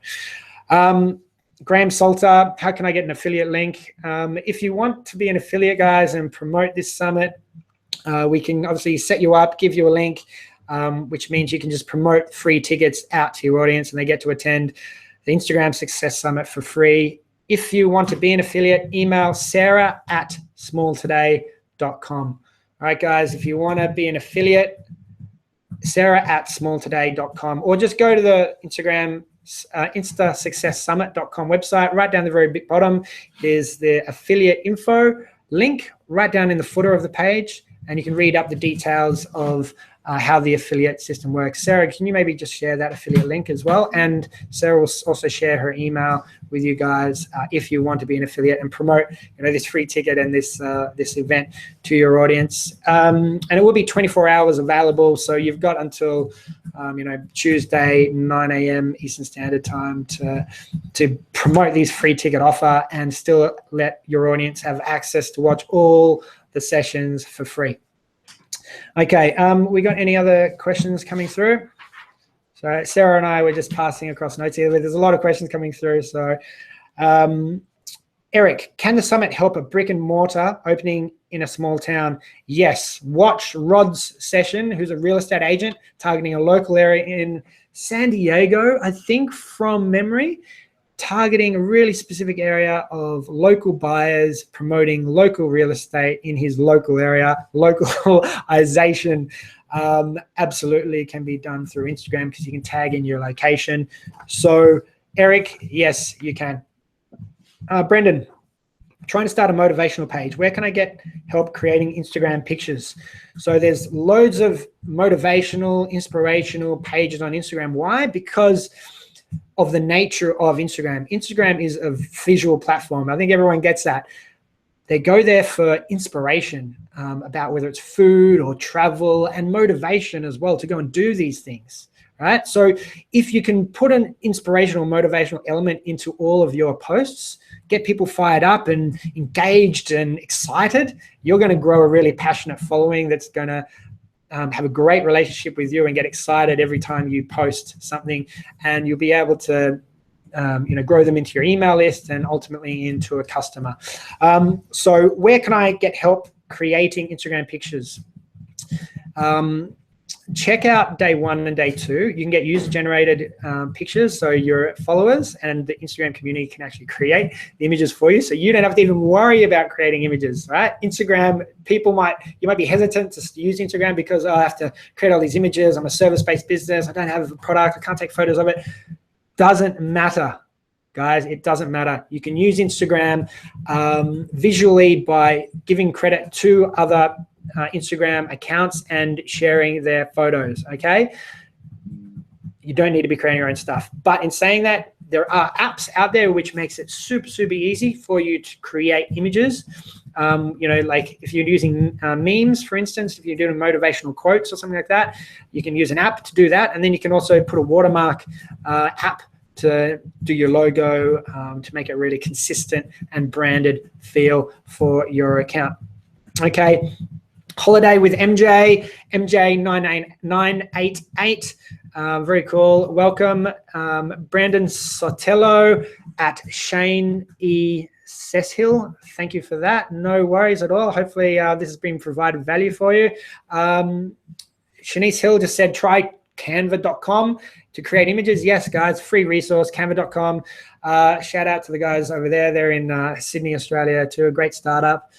Graham Salter, how can I get an affiliate link? If you want to be an affiliate, guys, and promote this summit, we can obviously set you up, give you a link, which means you can just promote free tickets out to your audience and they get to attend the Instagram Success Summit for free. If you want to be an affiliate, email sarah@smalltoday.com. All right, guys, if you want to be an affiliate, sarah@smalltoday.com, or just go to the Instagram instasuccesssummit.com website. Right down the very big bottom is the affiliate info link right down in the footer of the page, and you can read up the details of how the affiliate system works. Sarah, can you maybe just share that affiliate link as well? And Sarah will also share her email with you guys if you want to be an affiliate and promote, this free ticket and this event to your audience. And it will be 24 hours available, so you've got until Tuesday 9 a.m. Eastern Standard Time to promote this free ticket offer and still let your audience have access to watch all the sessions for free. Okay, we got any other questions coming through? So Sarah and I were just passing across notes here. There's a lot of questions coming through. So Eric, can the summit help a brick and mortar opening in a small town? Yes. Watch Rod's session, who's a real estate agent targeting a local area in San Diego, I think from memory, targeting a really specific area of local buyers, promoting local real estate in his local area. Localization absolutely can be done through Instagram because you can tag in your location. So Eric, yes, you can. Brendan, trying to start a motivational page. Where can I get help creating Instagram pictures? So there's loads of motivational, inspirational pages on Instagram. Why? Because of the nature of Instagram. Instagram is a visual platform. I think everyone gets that. They go there for inspiration about whether it's food or travel and motivation as well to go and do these things. Right? So if you can put an inspirational, motivational element into all of your posts, get people fired up and engaged and excited, you're going to grow a really passionate following that's going to have a great relationship with you and get excited every time you post something, and you'll be able to grow them into your email list and ultimately into a customer. So where can I get help creating Instagram pictures? Check out day 1 and day 2. You can get user-generated pictures, so your followers and the Instagram community can actually create the images for you, so you don't have to even worry about creating images, right? Instagram, you might be hesitant to use Instagram because I have to create all these images. I'm a service-based business. I don't have a product. I can't take photos of it. Doesn't matter, guys. It doesn't matter. You can use Instagram visually by giving credit to other Instagram accounts and sharing their photos, okay? You don't need to be creating your own stuff. But in saying that, there are apps out there which makes it super, super easy for you to create images. Like if you're using memes, for instance, if you're doing motivational quotes or something like that, you can use an app to do that. And then you can also put a watermark app to do your logo to make it really consistent and branded feel for your account. Okay. Holiday with MJ 988. Very cool. Welcome. Brandon Sotelo at Shane E. Ceshill. Thank you for that. No worries at all. Hopefully this has been provided value for you. Shanice Hill just said try canva.com to create images. Yes, guys, free resource, canva.com. Shout out to the guys over there. They're in Sydney, Australia too. A great startup.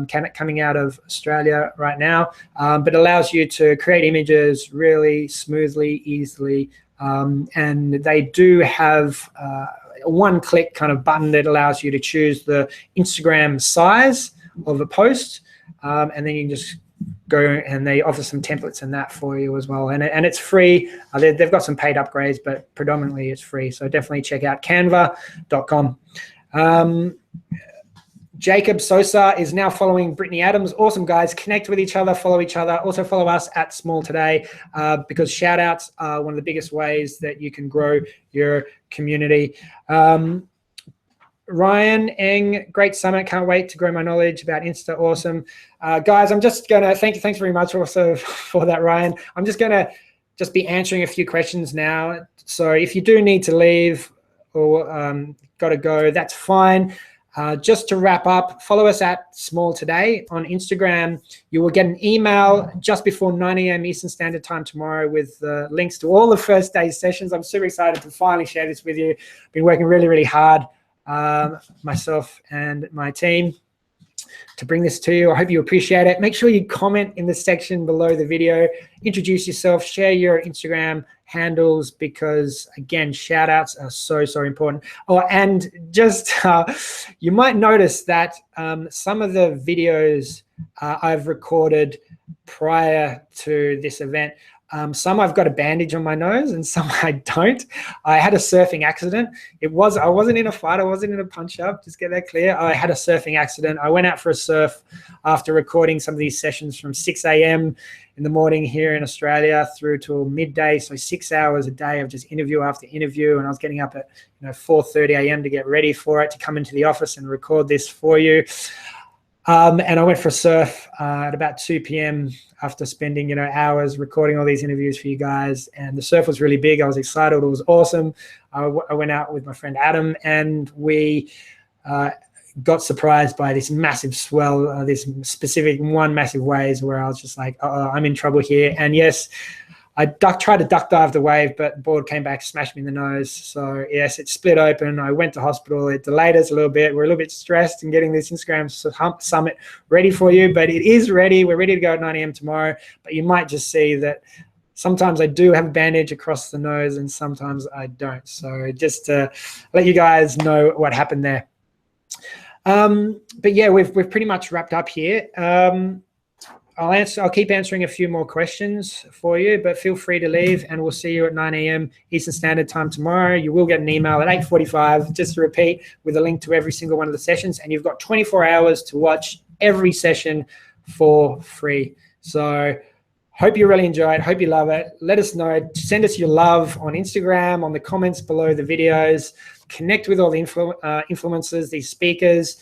Coming out of Australia right now, but allows you to create images really smoothly, easily, and they do have a one-click kind of button that allows you to choose the Instagram size of a post, and then you can just go, and they offer some templates and that for you as well, and it's free. They've got some paid upgrades, but predominantly it's free, so definitely check out canva.com. Jacob Sosa is now following Brittany Adams. Awesome, guys. Connect with each other, follow each other. Also follow us at Small Today because shout outs are one of the biggest ways that you can grow your community. Ryan Eng, great summit. Can't wait to grow my knowledge about Insta. Awesome. Guys, I'm just going to thanks very much also for that, Ryan. I'm just going to be answering a few questions now. So if you do need to leave or got to go, that's fine. Just to wrap up, follow us at Small Today on Instagram. You will get an email just before 9 a.m. Eastern Standard Time tomorrow with links to all the first day sessions. I'm super excited to finally share this with you. Been working really, really hard, myself and my team, to bring this to you. I hope you appreciate it. Make sure you comment in the section below the video, introduce yourself, share your Instagram handles, because again, shout outs are so, so important. Oh, and just you might notice that some of the videos I've recorded prior to this event, some I've got a bandage on my nose and some I don't. I had a surfing accident. I wasn't in a fight. I wasn't in a punch up. Just get that clear. I had a surfing accident. I went out for a surf after recording some of these sessions from 6 a.m. in the morning here in Australia through till midday. So 6 hours a day of just interview after interview. And I was getting up at 4:30 a.m. to get ready for it, to come into the office and record this for you. And I went for a surf at about 2 p.m. after spending, hours recording all these interviews for you guys. And the surf was really big. I was excited. It was awesome. I went out with my friend Adam, and we got surprised by this massive swell, this specific one massive wave where I was just like, I'm in trouble here. And yes, I tried to duck dive the wave, but the board came back, smashed me in the nose. So yes, it split open. I went to hospital. It delayed us a little bit. We're a little bit stressed in getting this Instagram summit ready for you, but it is ready. We're ready to go at 9 a.m. tomorrow. But you might just see that sometimes I do have a bandage across the nose and sometimes I don't. So just to let you guys know what happened there. But yeah, we've pretty much wrapped up here. I'll keep answering a few more questions for you, but feel free to leave, and we'll see you at 9 a.m. Eastern Standard Time tomorrow. You will get an email at 8:45, just to repeat, with a link to every single one of the sessions, and you've got 24 hours to watch every session for free. So hope you really enjoy it. Hope you love it. Let us know. Send us your love on Instagram, on the comments below the videos. Connect with all the influencers, these speakers.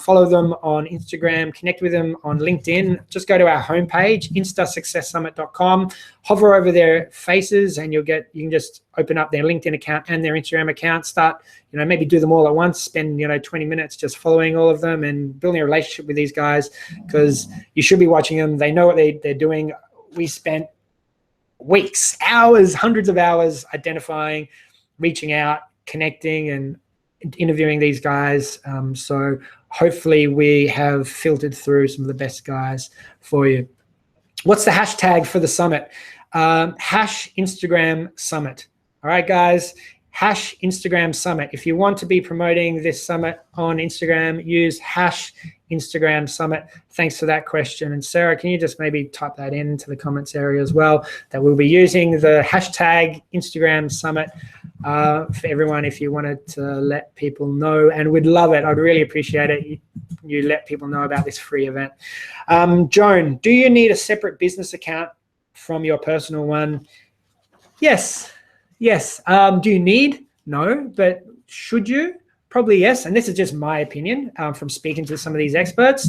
Follow them on Instagram. Connect with them on LinkedIn. Just go to our homepage, instasuccesssummit.com. Hover over their faces, and you can just open up their LinkedIn account and their Instagram account. Start, maybe do them all at once. Spend 20 minutes just following all of them and building a relationship with these guys, because you should be watching them. They know what they're doing. We spent weeks, hours, hundreds of hours identifying, reaching out, connecting, and interviewing these guys. So hopefully we have filtered through some of the best guys for you. What's the hashtag for the summit? Hash Instagram Summit. All right, guys. Hash Instagram Summit. If you want to be promoting this summit on Instagram, use hash Instagram Summit. Thanks for that question. And Sarah, can you just maybe type that into the comments area as well, that we'll be using the hashtag Instagram Summit for everyone, if you wanted to let people know, and we'd love it. I'd really appreciate it. You let people know about this free event. Joan, do you need a separate business account from your personal one? Yes. Do you need? No, but should you? Probably yes. And this is just my opinion from speaking to some of these experts,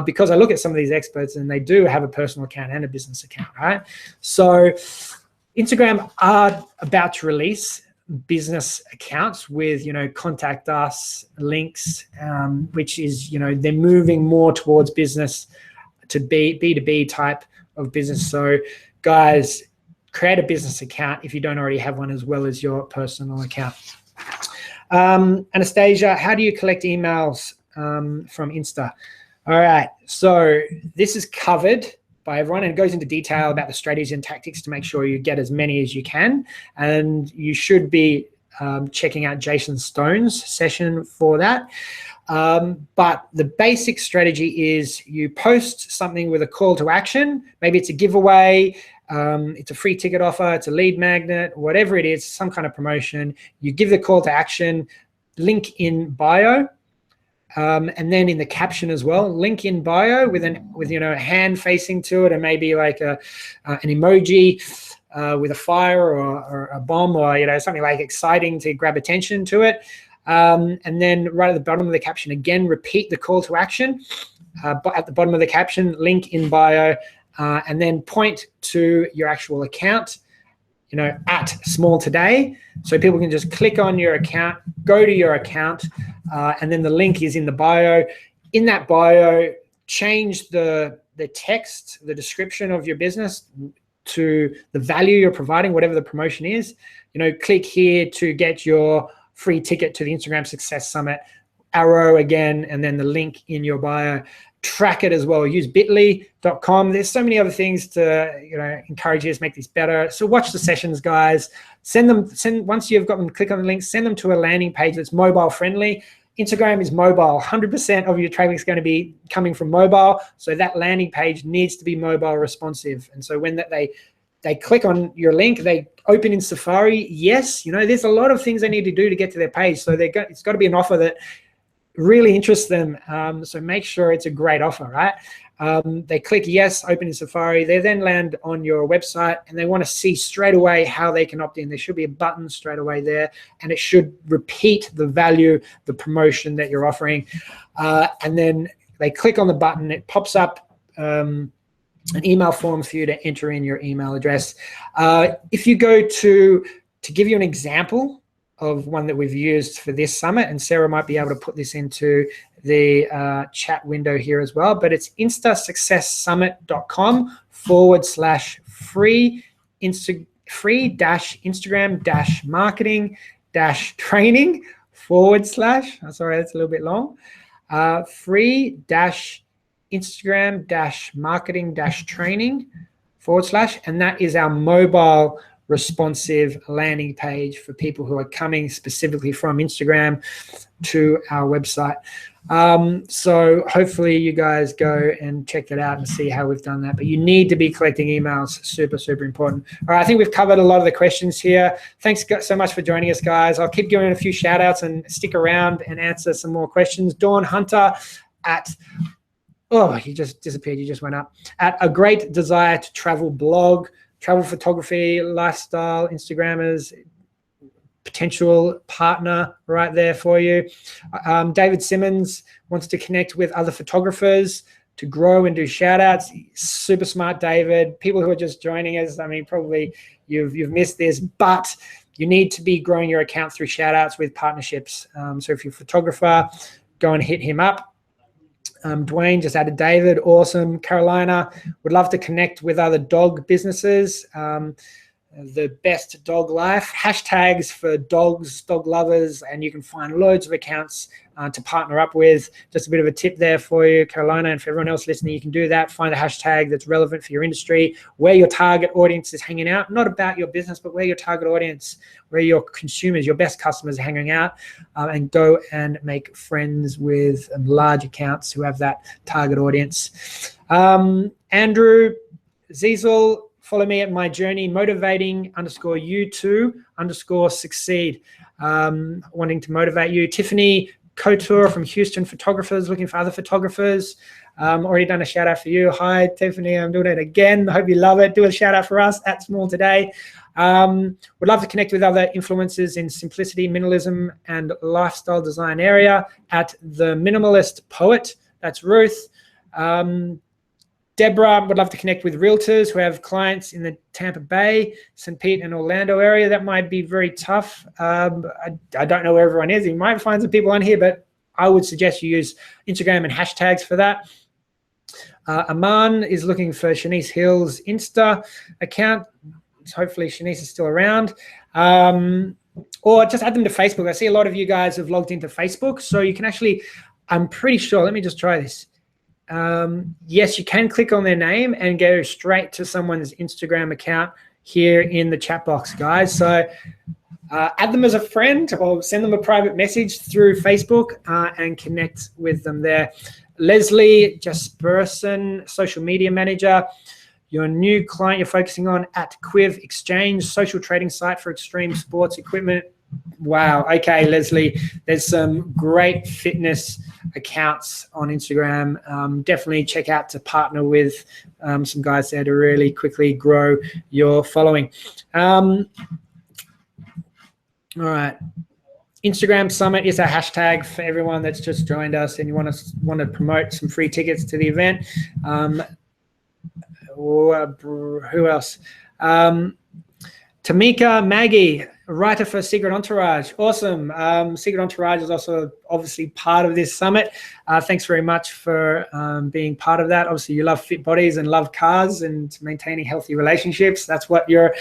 because I look at some of these experts and they do have a personal account and a business account, right? So Instagram are about to release business accounts with, contact us links, which is, they're moving more towards business to B2B type of business. So guys, create a business account if you don't already have one, as well as your personal account. Anastasia, how do you collect emails from Insta? All right, so this is covered by everyone, and it goes into detail about the strategies and tactics to make sure you get as many as you can. And you should be checking out Jason Stone's session for that. But the basic strategy is you post something with a call to action. Maybe it's a giveaway, it's a free ticket offer, it's a lead magnet, whatever it is, some kind of promotion. You give the call to action, link in bio, and then in the caption as well, link in bio with a hand facing to it, and maybe like an emoji with a fire or a bomb, or something like exciting to grab attention to it. And then right at the bottom of the caption, again, repeat the call to action. But at the bottom of the caption, link in bio, and then point to your actual account, at Small Today. So people can just click on your account, go to your account, and then the link is in the bio. In that bio, change the text, the description of your business to the value you're providing, whatever the promotion is. Click here to get your free ticket to the Instagram Success Summit, arrow again, and then the link in your bio. Track it as well. Use bit.ly.com. There's so many other things to encourage you to make this better. So watch the sessions, guys. Once you've got them, click on the link, send them to a landing page that's mobile friendly. Instagram is mobile. 100% of your traffic is going to be coming from mobile. So that landing page needs to be mobile responsive. And so when they click on your link, they open in Safari. Yes, there's a lot of things they need to do to get to their page. So it's got to be an offer that really interests them. So make sure it's a great offer, right? They click yes, open in Safari. They then land on your website, and they want to see straight away how they can opt in. There should be a button straight away there, and it should repeat the value, the promotion that you're offering. And then they click on the button. It pops up an email form for you to enter in your email address. If you go to give you an example of one that we've used for this summit, and Sarah might be able to put this into the chat window here as well, but it's instasuccesssummit.com/free Instagram marketing training / sorry, that's a little bit long. Free Instagram marketing training / and that is our mobile responsive landing page for people who are coming specifically from Instagram to our website. So hopefully you guys go and check that out and see how we've done that. But you need to be collecting emails. Super, super important. All right, I think we've covered a lot of the questions here. Thanks so much for joining us, guys. I'll keep giving a few shout outs and stick around and answer some more questions. Dawn Hunter at, oh, you just disappeared. You just went up. At A Great Desire to Travel blog, travel photography, lifestyle, Instagrammers, potential partner right there for you. David Simmons wants to connect with other photographers to grow and do shout outs. Super smart, David. People who are just joining us, I mean, probably you've missed this, but you need to be growing your account through shout outs with partnerships. So if you're a photographer, go and hit him up. Dwayne just added David. Awesome. Carolina would love to connect with other dog businesses. The best dog life, hashtags for dogs, dog lovers, and you can find loads of accounts to partner up with. Just a bit of a tip there for you, Carolina, and for everyone else listening, you can do that. Find a hashtag that's relevant for your industry, where your target audience is hanging out, not about your business, but where your target audience, where your consumers, your best customers are hanging out, and go and make friends with large accounts who have that target audience. Andrew Ziesel, follow me at my journey, motivating_you2_succeed. Wanting to motivate you. Tiffany Couture from Houston Photographers, looking for other photographers. Already done a shout out for you. Hi, Tiffany. I'm doing it again. I hope you love it. Do a shout out for us at Small Today. Would love to connect with other influencers in simplicity, minimalism, and lifestyle design area at The Minimalist Poet. That's Ruth. Deborah would love to connect with realtors who have clients in the Tampa Bay, St. Pete, and Orlando area. That might be very tough. I don't know where everyone is. You might find some people on here, but I would suggest you use Instagram and hashtags for that. Aman is looking for Shanice Hill's Insta account. Hopefully Shanice is still around. Or just add them to Facebook. I see a lot of you guys have logged into Facebook. So you can actually, I'm pretty sure, let me just try this. Yes, you can click on their name and go straight to someone's Instagram account here in the chat box, guys. So add them as a friend or send them a private message through Facebook and connect with them there. Leslie Jasperson, social media manager. Your new client you're focusing on at Quiv Exchange, social trading site for extreme sports equipment. Wow. Okay, Leslie, there's some great fitness accounts on Instagram. Definitely check out to partner with some guys there to really quickly grow your following. All right. Instagram Summit is a hashtag for everyone that's just joined us and you want to promote some free tickets to the event. Who else? Tamika Maggie, writer for Secret Entourage. Awesome. Secret Entourage is also obviously part of this summit. Thanks very much for being part of that. Obviously, you love fit bodies and love cars and maintaining healthy relationships. That's what the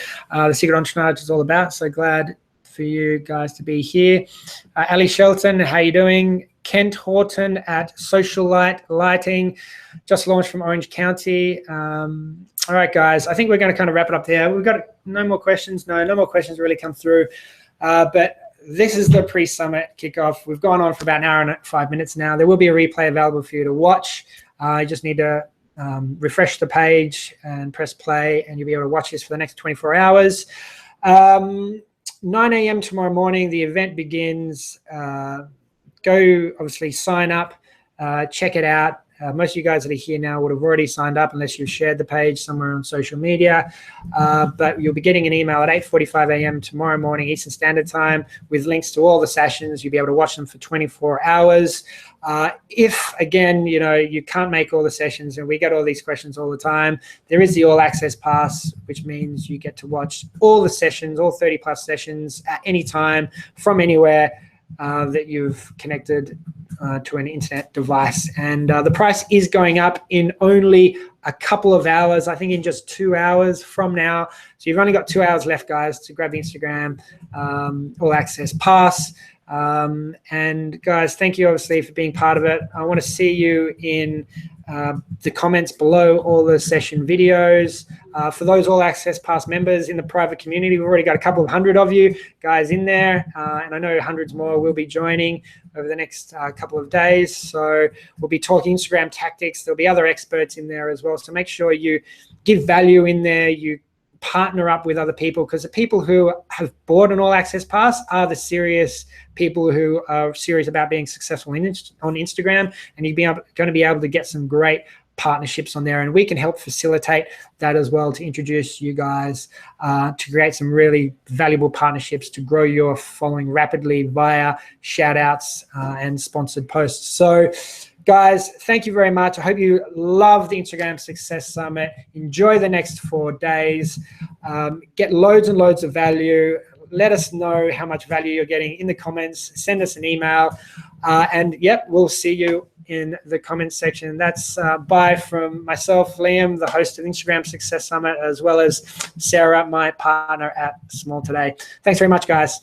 Secret Entourage is all about. So glad for you guys to be here. Ali Shelton, how you doing? Kent Horton at Social Lighting, just launched from Orange County. All right, guys, I think we're going to kind of wrap it up there. We've got no more questions. No more questions really come through. But this is the pre-summit kickoff. We've gone on for about an hour and 5 minutes now. There will be a replay available for you to watch. You just need to refresh the page and press play, and you'll be able to watch this for the next 24 hours. 9 a.m. tomorrow morning, the event begins. Go, obviously, sign up, check it out. Most of you guys that are here now would have already signed up unless you've shared the page somewhere on social media. But you'll be getting an email at 8:45 a.m. tomorrow morning, Eastern Standard Time, with links to all the sessions. You'll be able to watch them for 24 hours. If, again, you can't make all the sessions, and we get all these questions all the time, there is the All Access Pass, which means you get to watch all the sessions, all 30-plus sessions at any time from anywhere. that you've connected to an internet device. And the price is going up in only a couple of hours, I think in just 2 hours from now. So you've only got 2 hours left, guys, to grab the Instagram All Access Pass. And guys, thank you obviously for being part of it. I want to see you in the comments below all the session videos. For those All Access Pass members in the private community, we've already got a couple of hundred of you guys in there, and I know hundreds more will be joining over the next couple of days. So we'll be talking Instagram tactics. There'll be other experts in there as well. So make sure you give value in there. You partner up with other people, because the people who have bought an All Access Pass are the serious people who are serious about being successful on Instagram, and you're going to be able to get some great partnerships on there, and we can help facilitate that as well to introduce you guys to create some really valuable partnerships to grow your following rapidly via shout outs and sponsored posts. So guys, thank you very much. I hope you love the Instagram Success Summit. Enjoy the next 4 days. Get loads and loads of value. Let us know how much value you're getting in the comments. Send us an email. And yep, we'll see you in the comments section. That's bye from myself, Liam, the host of Instagram Success Summit, as well as Sarah, my partner at Small Today. Thanks very much, guys.